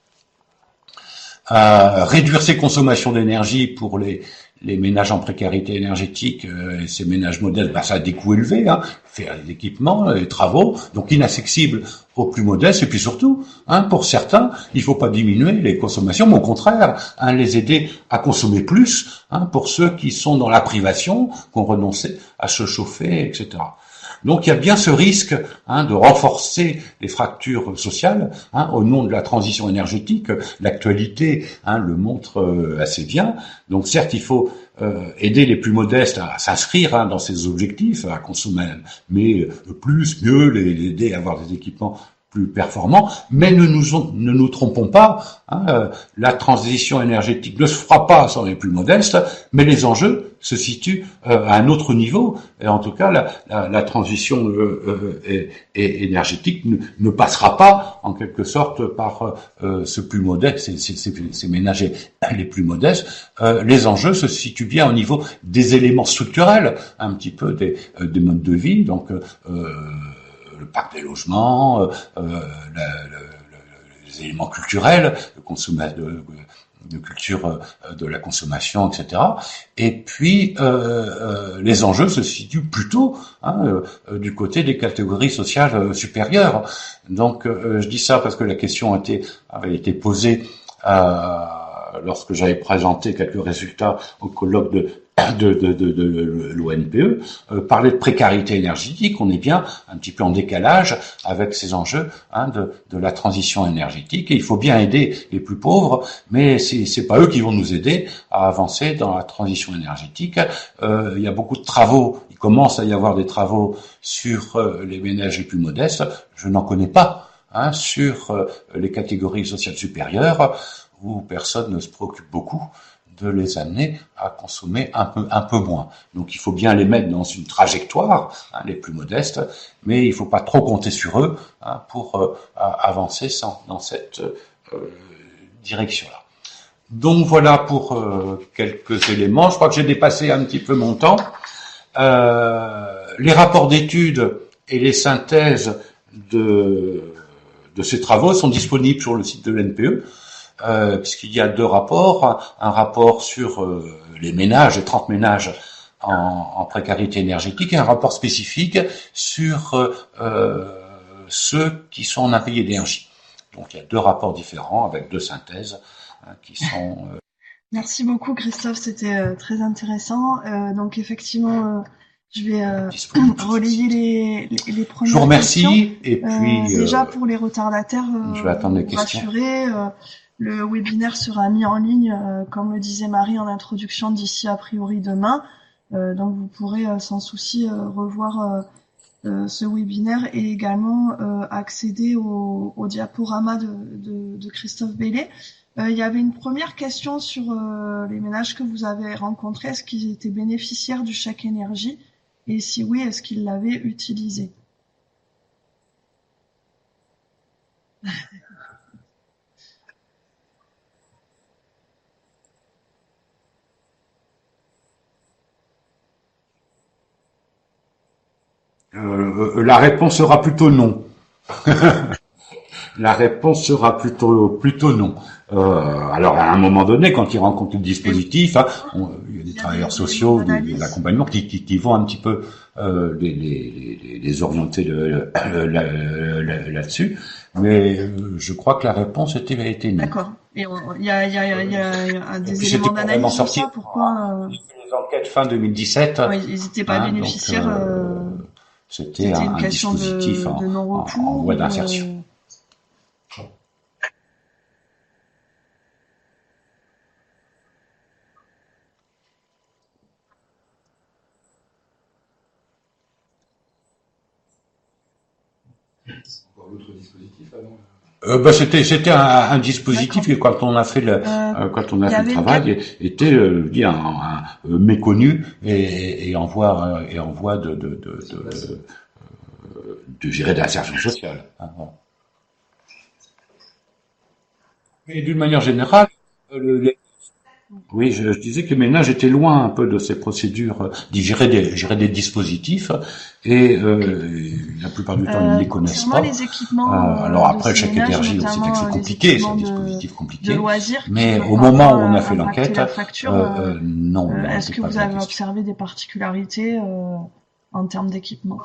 Réduire ses consommations d'énergie pour les ménages en précarité énergétique, et ces ménages modestes, ça a des coûts élevés, faire des équipements, les travaux, donc inaccessibles aux plus modestes, et puis surtout, pour certains, il faut pas diminuer les consommations, mais au contraire, les aider à consommer plus, pour ceux qui sont dans la privation, qui ont renoncé à se chauffer, etc. Donc il y a bien ce risque de renforcer les fractures sociales au nom de la transition énergétique. L'actualité le montre assez bien. Donc certes, il faut aider les plus modestes à s'inscrire dans ces objectifs, à consommer, mais plus, mieux, les aider à avoir des équipements plus performants, mais ne nous trompons pas, la transition énergétique ne se fera pas sans les plus modestes, mais les enjeux se situent à un autre niveau, et en tout cas la transition énergétique ne passera pas en quelque sorte par ce plus modeste, ces ménages les plus modestes. Les enjeux se situent bien au niveau des éléments structurels, un petit peu des modes de vie, donc le parc des logements, les éléments culturels, de culture de la consommation, etc. Et puis les enjeux se situent plutôt du côté des catégories sociales supérieures. Donc je dis ça parce que la question avait été posée lorsque j'avais présenté quelques résultats au colloque de l'ONPE, parler de précarité énergétique, on est bien un petit peu en décalage avec ces enjeux de la transition énergétique. Et il faut bien aider les plus pauvres, mais c'est pas eux qui vont nous aider à avancer dans la transition énergétique. Il y a beaucoup de travaux, il commence à y avoir des travaux sur les ménages les plus modestes. Je n'en connais pas sur les catégories sociales supérieures, où personne ne se préoccupe beaucoup de les amener à consommer un peu moins. Donc il faut bien les mettre dans une trajectoire, les plus modestes, mais il faut pas trop compter sur eux pour avancer dans cette direction-là. Donc voilà pour quelques éléments. Je crois que j'ai dépassé un petit peu mon temps. Les rapports d'études et les synthèses de ces travaux sont disponibles sur le site de l'NPE. Puisqu'il y a 2 rapports, un rapport sur les ménages, les 30 ménages en précarité énergétique, et un rapport spécifique sur ceux qui sont en impayé d'énergie. Donc il y a 2 rapports différents avec 2 synthèses qui sont... Merci beaucoup Christophe, c'était très intéressant. Donc effectivement... je vais relayer les premières questions. Je vous remercie, et puis... déjà pour les retardataires, je vais attendre les questions. Rassurer, le webinaire sera mis en ligne, comme le disait Marie en introduction, d'ici a priori demain. Donc vous pourrez sans souci revoir ce webinaire et également accéder au diaporama de Christophe Bellay. Il y avait une première question sur les ménages que vous avez rencontrés. Est-ce qu'ils étaient bénéficiaires du chèque énergie? Et si oui, est-ce qu'ils l'avaient utilisé? La réponse sera plutôt non. La réponse sera plutôt non. Alors à un moment donné, quand ils rencontrent le dispositif, il y a des travailleurs sociaux, des accompagnants qui vont un petit peu les orienter là-dessus. Mais je crois que la réponse était non. D'accord. Et il y a des éléments d'analyse sur ça. Pourquoi les enquêtes fin 2017. Ils n'étaient pas bénéficiaires. Donc, c'était un dispositif en voie d'insertion. L'autre dispositif avant c'était un dispositif qui, quand on a fait le travail, était méconnu et en voie de gérer d'insertion sociale. Et d'une manière générale, oui, je disais que les ménages étaient loin un peu de ces procédures d'y gérer des dispositifs, et la plupart du temps ils ne les connaissent pas. Les équipements, alors après le chèque énergie, on sait que c'est compliqué, c'est un dispositif compliqué. Loisirs, mais au moment où on a fait l'enquête, non. Est-ce que vous avez observé des particularités en termes d'équipement?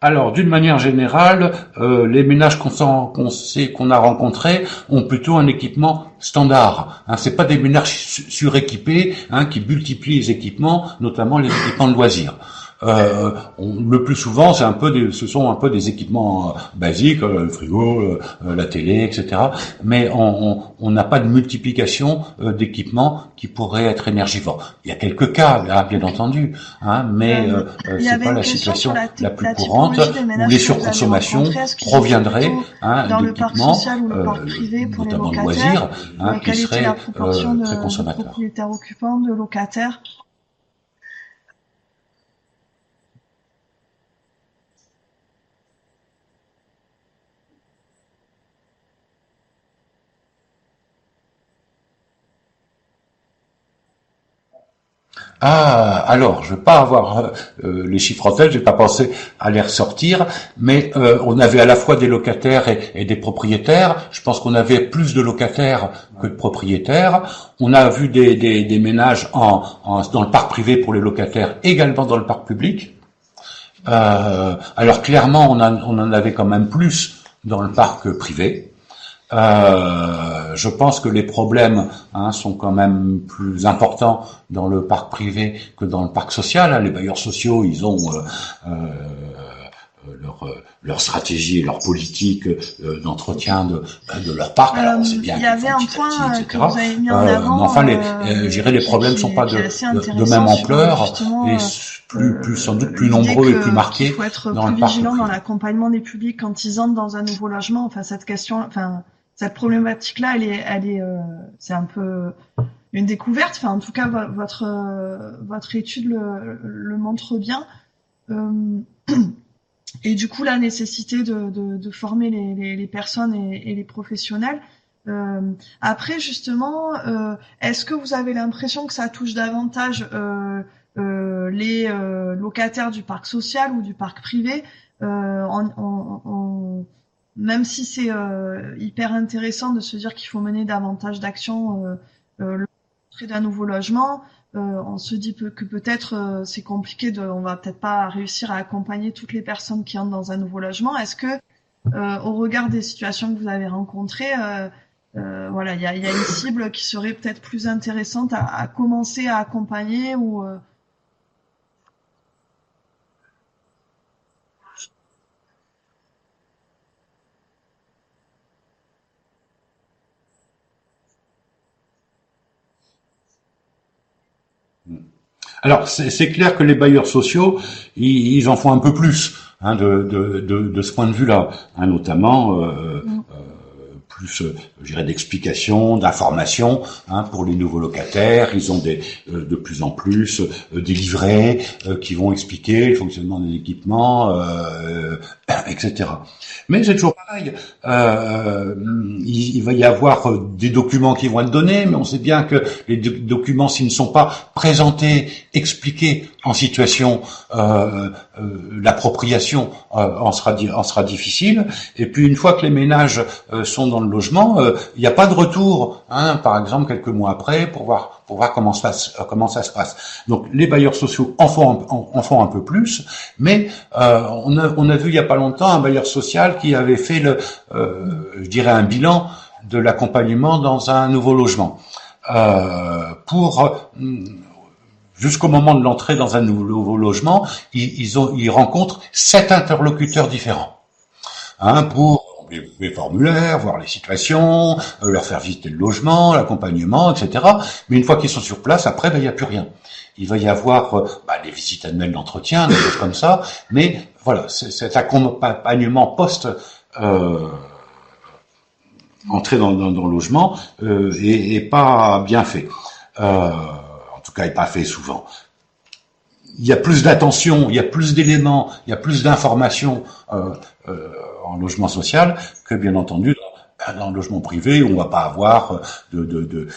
Alors, d'une manière générale, les ménages qu'on a rencontrés ont plutôt un équipement standard. C'est pas des ménages suréquipés qui multiplient les équipements, notamment les équipements de loisirs. Le plus souvent, ce sont un peu des équipements basiques, le frigo, la télé, etc. Mais on n'a pas de multiplication d'équipements qui pourraient être énergivores. Il y a quelques cas, là, bien entendu, hein, mais c'est pas la situation la plus courante où les surconsommations proviendraient d'équipements, notamment de loisirs, qui seraient très consommateurs. Propriétaires occupants, de locataires. Ah, alors, je vais pas avoir les chiffres en tête, j'ai pas pensé à les ressortir, mais on avait à la fois des locataires et des propriétaires. Je pense qu'on avait plus de locataires que de propriétaires. On a vu des ménages dans le parc privé pour les locataires, également dans le parc public. Alors clairement, on en avait quand même plus dans le parc privé. Je pense que les problèmes sont quand même plus importants dans le parc privé que dans le parc social. Les bailleurs sociaux, ils ont leur stratégie et leur politique d'entretien de leur parc. Alors, c'est bien, il y avait un point que vous avez mis en avant. Mais enfin, je dirais les problèmes sont pas de même ampleur et sans doute plus nombreux et plus marqués. Il faut être plus vigilant dans l'accompagnement des publics quand ils entrent dans un nouveau logement. Enfin, cette problématique-là, c'est un peu une découverte. Enfin, en tout cas, votre étude le montre bien. Et du coup, la nécessité de former les personnes et les professionnels. Après, justement, est-ce que vous avez l'impression que ça touche davantage les locataires du parc social ou du parc privé même si c'est hyper intéressant de se dire qu'il faut mener davantage d'actions l'entrée d'un nouveau logement, on se dit que peut-être c'est compliqué, on va peut-être pas réussir à accompagner toutes les personnes qui entrent dans un nouveau logement. Est-ce que, au regard des situations que vous avez rencontrées, voilà, il y a une cible qui serait peut-être plus intéressante à commencer à accompagner ou Alors, c'est clair que les bailleurs sociaux, ils en font un peu plus de ce point de vue-là, notamment plus, je dirais, d'explications, d'informations pour les nouveaux locataires. Ils ont de plus en plus des livrets qui vont expliquer le fonctionnement des équipements, etc. Mais c'est toujours pareil. Il va y avoir des documents qui vont être donnés, mais on sait bien que les documents, s'ils ne sont pas présentés, expliqués en situation, l'appropriation en sera difficile. Et puis une fois que les ménages sont dans le logement, il n'y a pas de retour, par exemple quelques mois après, pour voir comment ça se passe. Donc les bailleurs sociaux en font un peu plus, mais on a vu il y a pas longtemps un bailleur social qui avait fait je dirais un bilan de l'accompagnement dans un nouveau logement jusqu'au moment de l'entrée dans un nouveau logement, ils rencontrent 7 interlocuteurs différents, pour les formulaires, voir les situations, leur faire visiter le logement, l'accompagnement, etc. Mais une fois qu'ils sont sur place, après, il n'y a plus rien. Il va y avoir des visites annuelles d'entretien, des choses comme ça, mais voilà, cet accompagnement post entrée dans le logement est pas bien fait. En tout cas, il n'est pas fait souvent. Il y a plus d'attention, il y a plus d'éléments, il y a plus d'informations en logement social que, bien entendu, dans le logement privé où on va pas avoir de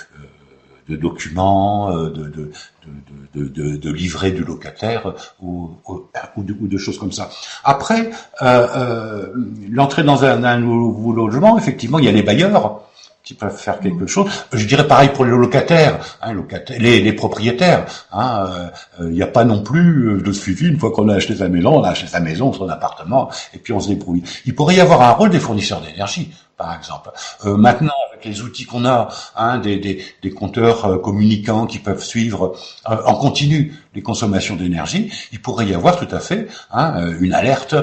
documents, de livrets du locataire ou de choses comme ça. Après, l'entrée dans un nouveau logement, effectivement, il y a les bailleurs qui peuvent faire quelque chose. Je dirais pareil pour les locataires, les propriétaires. Il n'y a pas non plus de suivi. Une fois qu'on a acheté sa maison, on a acheté sa maison, son appartement, et puis on se débrouille. Il pourrait y avoir un rôle des fournisseurs d'énergie, par exemple. Maintenant, avec avec les outils qu'on a, hein, des compteurs communicants qui peuvent suivre en continu les consommations d'énergie, il pourrait y avoir tout à fait une alerte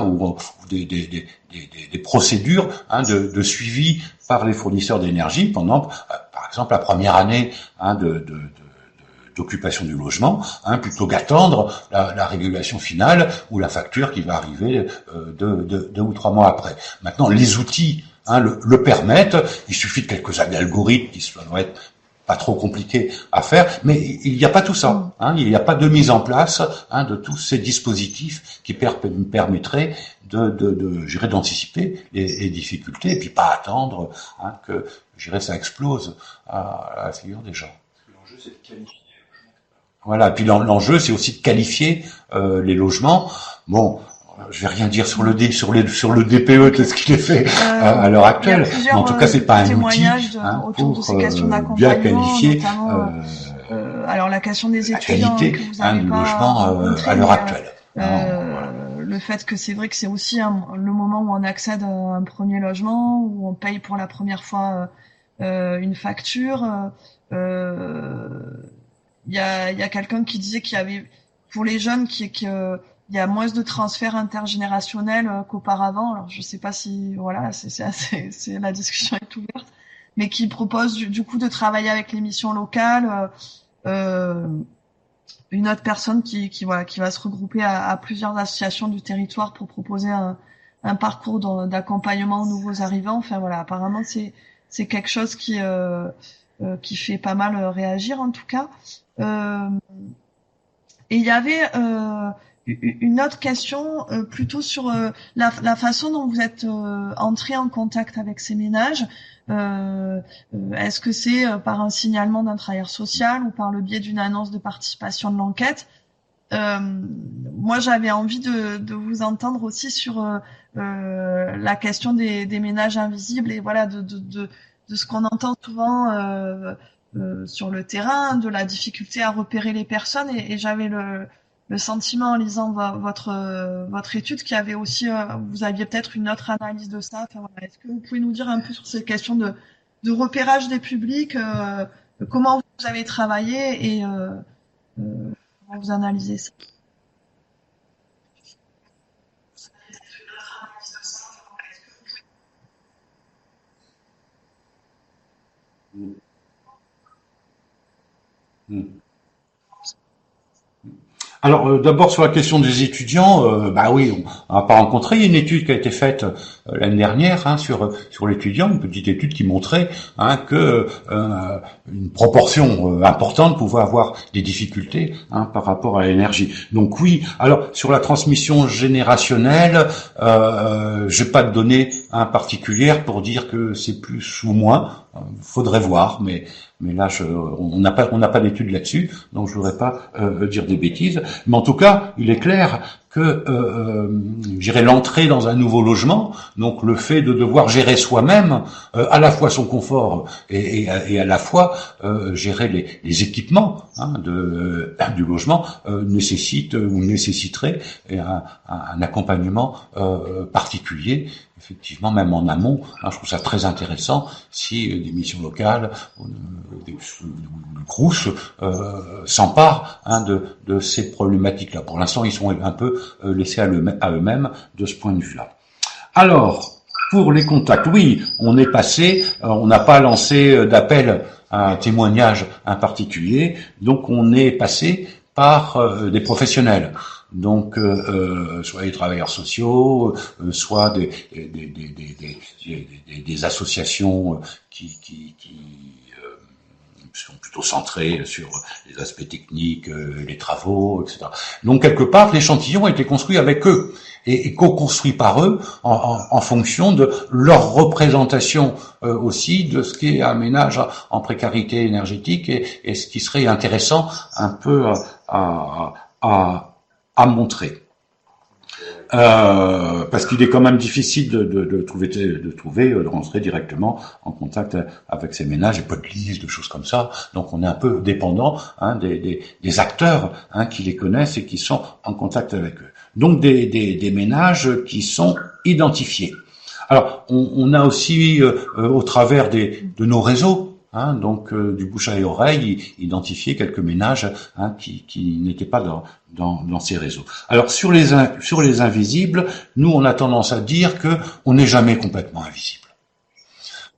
ou des procédures de suivi par les fournisseurs d'énergie pendant, par exemple, la première année d'occupation du logement, plutôt qu'attendre la régulation finale ou la facture qui va arriver 2 ou 3 mois après. Maintenant, les outils le permettent. Il suffit de quelques algorithmes qui doivent être pas trop compliqués à faire, mais il n'y a pas tout ça. Il n'y a pas de mise en place de tous ces dispositifs qui permettraient d'anticiper les difficultés et puis pas attendre que ça explose à la figure des gens. L'enjeu, c'est de qualifier. Voilà, et puis l'enjeu, c'est aussi de qualifier les logements. Bon, je vais rien dire sur le DPE, qu'est-ce qu'il est fait à l'heure actuelle. Mais en tout cas, c'est pas un outil autour de ces questions bien qualifier alors la question des étudiants qualité que vous avez du pas logement à l'heure actuelle. Le fait que c'est vrai que c'est aussi le moment où on accède à un premier logement, où on paye pour la première fois une facture. Il y a quelqu'un qui disait qu'il y avait, pour les jeunes, il y a moins de transferts intergénérationnels qu'auparavant. Alors, je sais pas si, voilà, la discussion est ouverte, mais qui propose du coup de travailler avec les missions locales, une autre personne qui va se regrouper à plusieurs associations du territoire pour proposer un parcours d'accompagnement aux nouveaux arrivants. Enfin, voilà, apparemment, c'est quelque chose qui fait pas mal réagir, en tout cas. Et il y avait une autre question plutôt sur la façon dont vous êtes entré en contact avec ces ménages. Est-ce que c'est par un signalement d'un travailleur social ou par le biais d'une annonce de participation de l'enquête? Moi, j'avais envie de vous entendre aussi sur la question des ménages invisibles et voilà de ce qu'on entend souvent sur le terrain, de la difficulté à repérer les personnes, et j'avais le sentiment en lisant votre étude qu'il y avait aussi, vous aviez peut-être une autre analyse de ça. Enfin, voilà. Est-ce que vous pouvez nous dire un peu sur ces questions de repérage des publics, comment vous avez travaillé et comment vous analysez ça? Alors d'abord sur la question des étudiants, oui, on n'a pas rencontré. Il y a une étude qui a été faite l'année dernière sur l'étudiant, une petite étude qui montrait que une proportion importante pouvait avoir des difficultés par rapport à l'énergie. Donc oui. Alors sur la transmission générationnelle, j'ai pas de données particulières pour dire que c'est plus ou moins. Faudrait voir, mais là, on n'a pas d'études là-dessus, donc je voudrais pas dire des bêtises. Mais en tout cas, il est clair que, l'entrée dans un nouveau logement, donc le fait de devoir gérer soi-même à la fois son confort et à la fois gérer les équipements du logement nécessiterait un accompagnement particulier. Effectivement, même en amont, je trouve ça très intéressant si des missions locales, des CROUS s'emparent de ces problématiques-là. Pour l'instant, ils sont un peu laissés à eux-mêmes de ce point de vue-là. Alors, pour les contacts, oui, on est passé, on n'a pas lancé d'appel à un témoignage particulier, donc on est passé par des professionnels. Donc, soit les travailleurs sociaux, soit des associations qui sont plutôt centrées sur les aspects techniques, les travaux, etc. Donc, quelque part, l'échantillon a été construit avec eux et co-construit par eux en fonction de leur représentation aussi de ce qu'est un ménage en précarité énergétique et ce qui serait intéressant un peu à montrer. Parce qu'il est quand même difficile de rentrer directement en contact avec ces ménages, et pas de liste, de choses comme ça. Donc on est un peu dépendant des acteurs qui les connaissent et qui sont en contact avec eux. Donc des ménages qui sont identifiés. Alors, on a aussi, au travers de nos réseaux, donc du bouche à oreille, identifié quelques ménages qui n'étaient pas dans ces réseaux. Alors, sur les invisibles, nous, on a tendance à dire que on n'est jamais complètement invisible.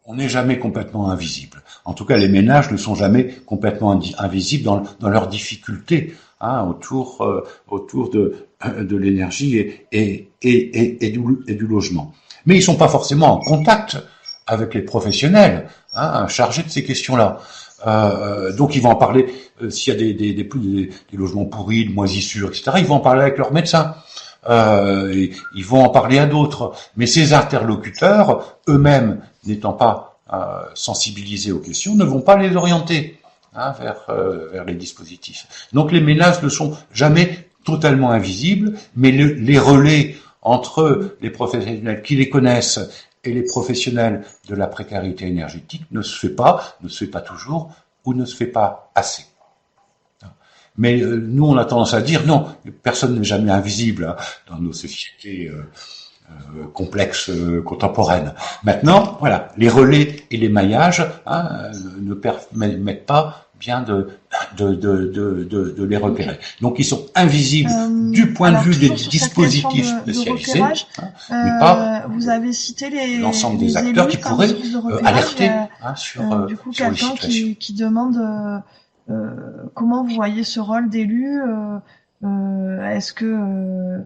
On n'est jamais complètement invisible. En tout cas, les ménages ne sont jamais complètement invisibles dans leurs difficultés autour de l'énergie et du logement. Mais ils sont pas forcément en contact avec les professionnels chargés de ces questions-là. Donc ils vont en parler s'il y a des logements pourris, de moisissures, etc. Ils vont en parler avec leurs médecins. Ils vont en parler à d'autres. Mais ces interlocuteurs, eux-mêmes n'étant pas sensibilisés aux questions, ne vont pas les orienter vers les dispositifs. Donc les ménages ne sont jamais totalement invisibles, mais les relais entre les professionnels qui les connaissent et les professionnels de la précarité énergétique ne se fait pas toujours, ou ne se fait pas assez. Mais nous, on a tendance à dire non, personne n'est jamais invisible dans nos sociétés complexes contemporaines. Maintenant, voilà, les relais et les maillages ne permettent pas bien de les repérer. Donc ils sont invisibles du point de vue des dispositifs spécialisés, mais pas vous avez cité l'ensemble des acteurs qui pourraient alerter sur du coup, sur les quelqu'un situations. qui demande comment vous voyez ce rôle d'élu, est-ce que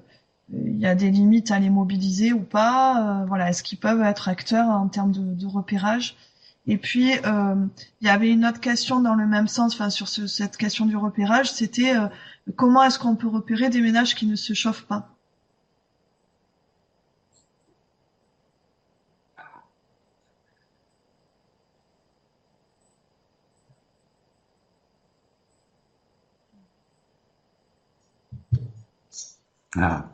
il y a des limites à les mobiliser ou pas, voilà, est-ce qu'ils peuvent être acteurs en termes de repérage? Et puis, il y avait une autre question dans le même sens, enfin sur cette question du repérage, c'était comment est-ce qu'on peut repérer des ménages qui ne se chauffent pas? Ah.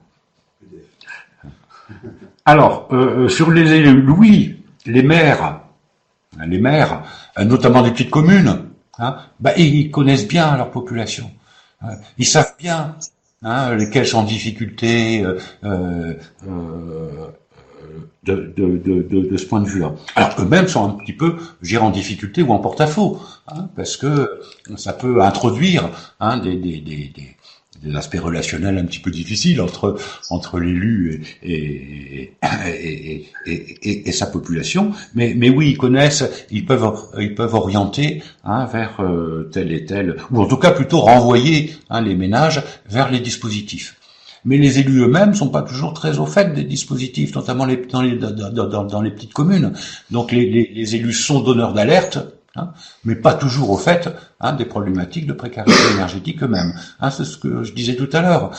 Alors, sur les élus, oui, les maires, notamment des petites communes, ils connaissent bien leur population. Ils savent bien lesquels sont en difficulté de ce point de vue-là. Alors eux-mêmes sont un petit peu, je dirais, en difficulté ou en porte-à-faux, parce que ça peut introduire des aspects relationnels un petit peu difficiles entre l'élu et sa population, mais oui, ils connaissent, ils peuvent orienter vers tel et tel, ou en tout cas plutôt renvoyer les ménages vers les dispositifs. Mais les élus eux-mêmes sont pas toujours très au fait des dispositifs, notamment dans les petites communes. Donc les élus sont donneurs d'alerte, mais pas toujours au fait des problématiques de précarité énergétique eux-mêmes. C'est ce que je disais tout à l'heure.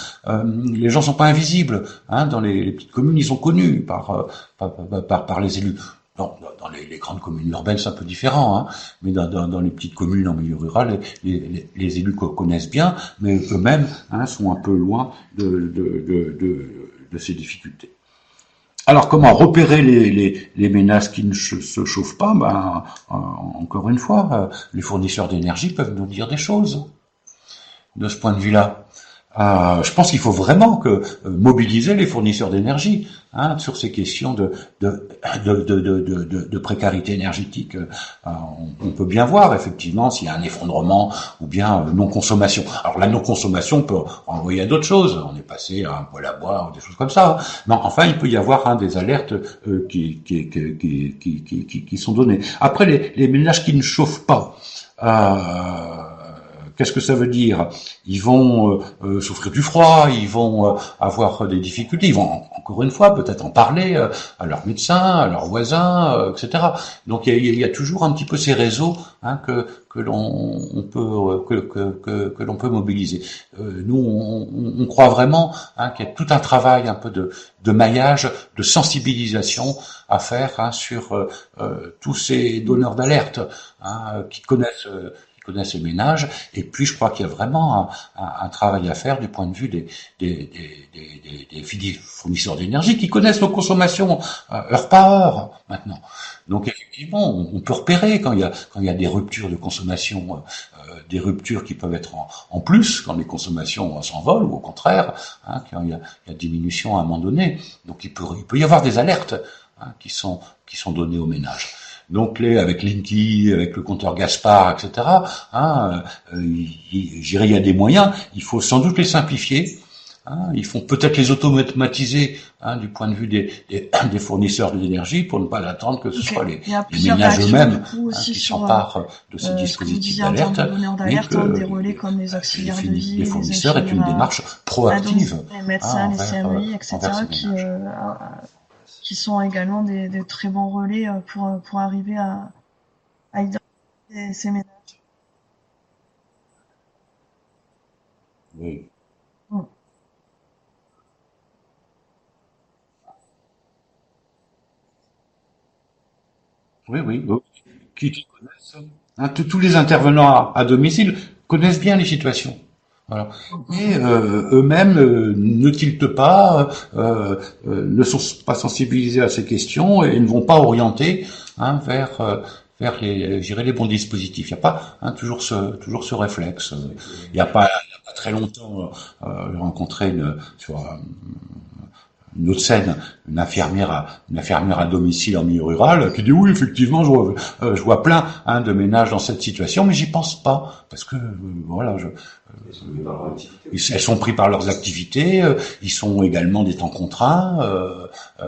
Les gens sont pas invisibles. Dans les petites communes, ils sont connus par les élus. Dans les grandes communes urbaines, c'est un peu différent, mais dans les petites communes en milieu rural, les élus connaissent bien, mais eux-mêmes sont un peu loin de ces difficultés. Alors, comment repérer les ménages qui ne se chauffent pas? Encore une fois, les fournisseurs d'énergie peuvent nous dire des choses de ce point de vue-là. Je pense qu'il faut vraiment mobiliser les fournisseurs d'énergie sur ces questions de précarité énergétique. On peut bien voir effectivement s'il y a un effondrement ou bien non-consommation. Alors la non-consommation peut renvoyer à d'autres choses. On est passé à un poêle à bois ou des choses comme ça. Mais enfin, il peut y avoir des alertes qui sont données. Après, les ménages qui ne chauffent pas. Qu'est-ce que ça veut dire? Ils vont souffrir du froid, ils vont avoir des difficultés, ils vont encore une fois peut-être en parler à leurs médecins, à leurs voisins, etc. Donc il y a toujours un petit peu ces réseaux que l'on peut mobiliser. Nous on croit vraiment qu'il y a tout un travail un peu de maillage, de sensibilisation à faire sur tous ces donneurs d'alerte qui connaissent les ménages, et puis je crois qu'il y a vraiment un travail à faire du point de vue des fournisseurs d'énergie qui connaissent nos consommations heure par heure maintenant. Donc effectivement, on peut repérer quand il y a des ruptures de consommation, des ruptures qui peuvent être en plus quand les consommations s'envolent, ou au contraire, quand il y a diminution à un moment donné. Donc il peut y avoir des alertes qui sont donnés aux ménages. Donc avec Linky, avec le compteur Gaspard, etc. Je dirais il y a des moyens. Il faut sans doute les simplifier. Ils font peut-être les automatiser du point de vue des fournisseurs d'énergie pour ne pas attendre que ce soit les ménages eux-mêmes qui s'emparent de ces dispositifs d'alerte, mais que des relais comme les auxiliaires de vie, les fournisseurs aient une démarche proactive. Les médecins, les CMI, etc. qui sont également des très bons relais pour arriver à identifier ces ménages. Oui. Oui. Qui connaissent. Tous les intervenants à domicile connaissent bien les situations. Voilà. Et eux-mêmes ne tiltent pas, ne sont pas sensibilisés à ces questions et ne vont pas orienter vers les bons dispositifs. Il n'y a pas toujours ce réflexe. Il y a pas très longtemps, j'ai rencontré une autre scène, une infirmière à domicile en milieu rural, qui dit oui, effectivement, je vois plein de ménages dans cette situation, mais j'y pense pas parce que voilà, elles sont pris par leurs activités, ils sont également des temps contraints,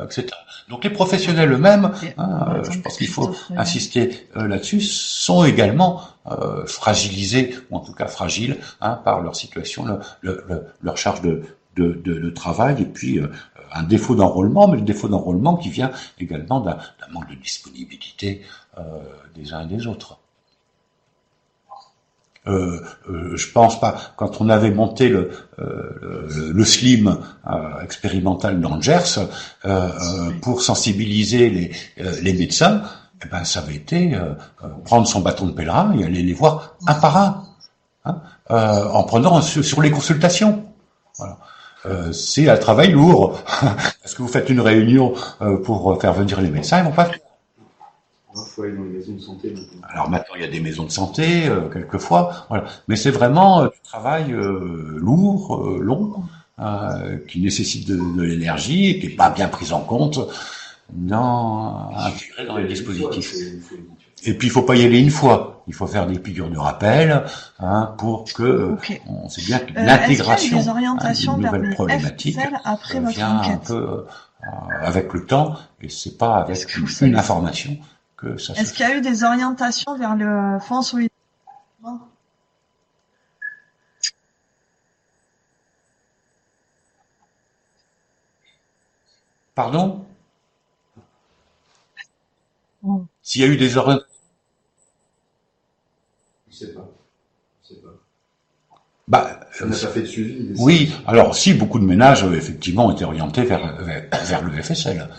etc. Donc les professionnels eux-mêmes, je pense qu'il faut insister là-dessus, sont également fragilisés ou en tout cas fragiles par leur situation, leur charge de travail et puis un défaut d'enrôlement, mais le défaut d'enrôlement qui vient également d'un manque de disponibilité des uns et des autres. Je pense pas, quand on avait monté le SLIM expérimental dans le Gers pour sensibiliser les médecins, ça avait été prendre son bâton de pèlerin et aller les voir un par un, en prenant sur les consultations. Voilà. C'est un travail lourd. Est-ce que vous faites une réunion pour faire venir les médecins? Ils vont pas. Il faut aller dans les maisons de santé maintenant. Alors maintenant, il y a des maisons de santé, quelquefois. Voilà. Mais c'est vraiment du travail lourd, long, qui nécessite de l'énergie et qui n'est pas bien pris en compte intégré dans les dispositifs. Et puis il faut pas y aller une fois. Il faut faire des piqûres de rappel pour que on sait bien que l'intégration d'une nouvelle problématique après votre vient enquête. un peu avec le temps et c'est pas avec une information que ça se fait. Est-ce qu'il y a eu des orientations vers le fonds solidaire? Pardon? S'il y a eu des orientations? Je sais pas. Ça n'a pas fait de suivi. Oui, alors si beaucoup de ménages effectivement ont été orientés vers le FSL.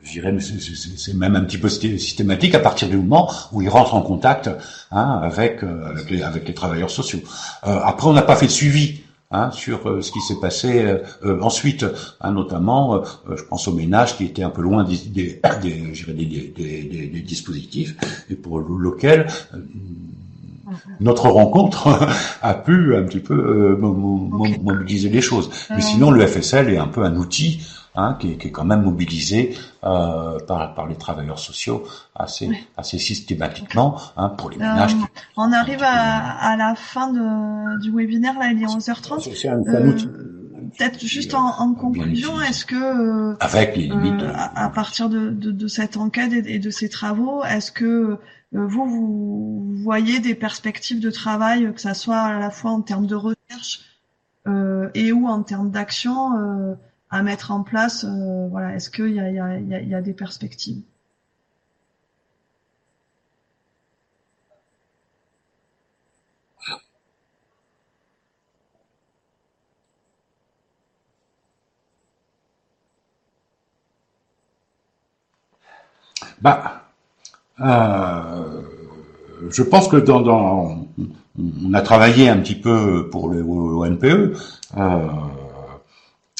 Je dirais, mais c'est même un petit peu systématique à partir du moment où ils rentrent en contact avec les travailleurs sociaux. Après, on n'a pas fait de suivi sur ce qui s'est passé ensuite, notamment, je pense aux ménages qui étaient un peu loin des dispositifs et pour lequel notre rencontre a pu un petit peu mobiliser les choses. Mais sinon, le FSL est un peu un outil qui est quand même mobilisé par les travailleurs sociaux assez systématiquement pour les ménages. On arrive à la fin du webinaire, là, il est 11h30. C'est un outil. Peut-être juste en conclusion, est-ce que avec les limites à partir de cette enquête et de ces travaux, est-ce que vous voyez des perspectives de travail, que ça soit à la fois en termes de recherche et ou en termes d'action à mettre en place, voilà, est-ce qu'il y a des perspectives? Je pense que on a travaillé un petit peu pour le NPE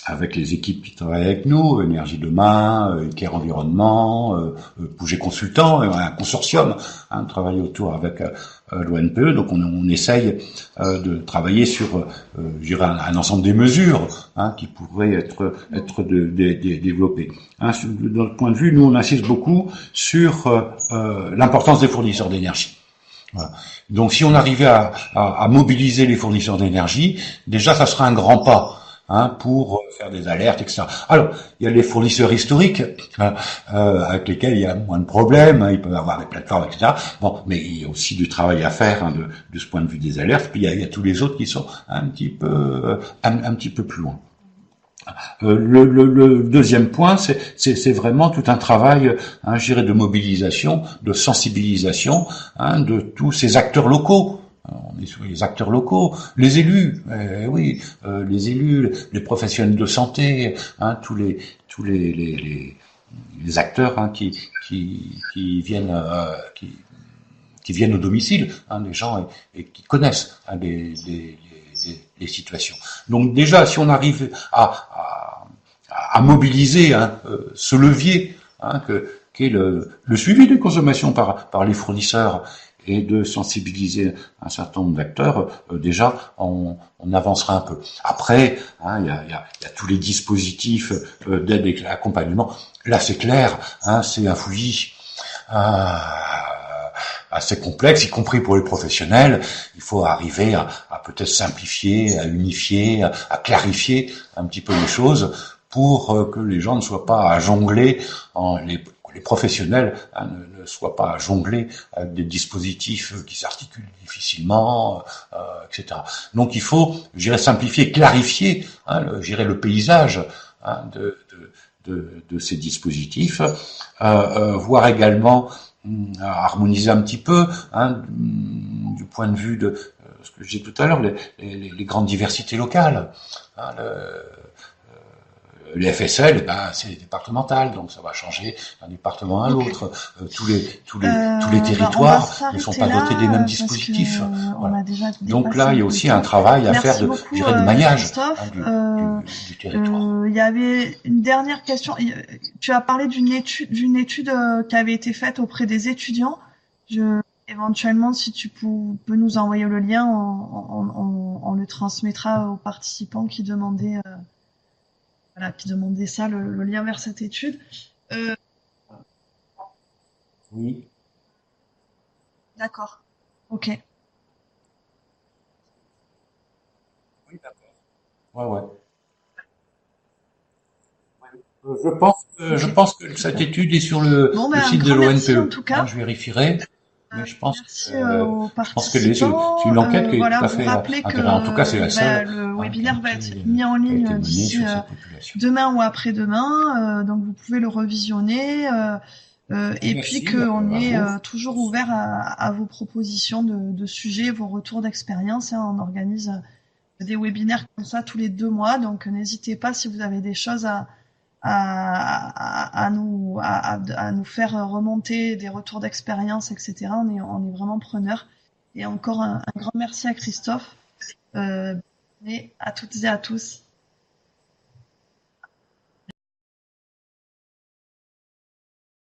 avec les équipes qui travaillent avec nous, Énergie Demain, Care Environnement, Bouger Consultant, un consortium, travailler autour avec l'ONPE. Donc on essaye de travailler sur, je dirais, un ensemble des mesures qui pourraient être développées. De notre point de vue, nous on insiste beaucoup sur l'importance des fournisseurs d'énergie. Voilà. Donc si on arrivait à mobiliser les fournisseurs d'énergie, déjà ça serait un grand pas. Pour faire des alertes, etc. Alors, il y a les fournisseurs historiques avec lesquels il y a moins de problèmes, ils peuvent avoir des plateformes, etc. Bon, mais il y a aussi du travail à faire de ce point de vue des alertes. Puis il y a tous les autres qui sont un petit peu plus loin. Le deuxième point, c'est vraiment tout un travail, je dirais, de mobilisation, de sensibilisation de tous ces acteurs locaux. On est sur les acteurs locaux, les élus, oui, les élus, les professionnels de santé, tous les acteurs qui viennent qui viennent au domicile, des gens et qui connaissent les situations. Donc déjà, si on arrive à mobiliser ce levier qu'est le suivi des consommations par les fournisseurs, et de sensibiliser un certain nombre d'acteurs, déjà on avancera un peu. Après, il y a tous les dispositifs d'aide et d'accompagnement. Là, c'est clair, c'est un fouillis assez complexe, y compris pour les professionnels. Il faut arriver à peut-être simplifier, à unifier, à clarifier un petit peu les choses pour que les gens ne soient pas à jongler les professionnels ne soient pas à jongler avec des dispositifs qui s'articulent difficilement, etc. Donc il faut, je dirais, simplifier, clarifier, je dirais, le paysage de ces dispositifs, voire également harmoniser un petit peu du point de vue de ce que j'ai dit tout à l'heure, les grandes diversités locales. Les FSL, c'est départemental, donc ça va changer d'un département à l'autre. Tous les territoires ne sont pas dotés des mêmes dispositifs. Voilà. Donc là, il y a aussi un travail à faire de maillage du territoire. Il y avait une dernière question. Tu as parlé d'une étude qui avait été faite auprès des étudiants. Éventuellement, si tu peux nous envoyer le lien, on le transmettra aux participants qui demandaient. Qui demandait ça, le lien vers cette étude. Oui. D'accord. Ok. Oui, d'accord. Ouais. Je pense que cette étude est sur le site de l'ONPE. En tout cas. Je vérifierai. Mais je pense aux que c'est une enquête qui est tout à fait intéressante. En tout cas, c'est la seule. Le webinaire va être mis en ligne d'ici demain ou après-demain, donc vous pouvez le revisionner. Et puis qu'on est toujours ouvert à vos propositions de sujets, vos retours d'expérience. On organise des webinaires comme ça tous les 2 mois, donc n'hésitez pas si vous avez des choses à nous faire remonter des retours d'expérience, etc. On est vraiment preneurs. Et encore un grand merci à Christophe. Et à toutes et à tous.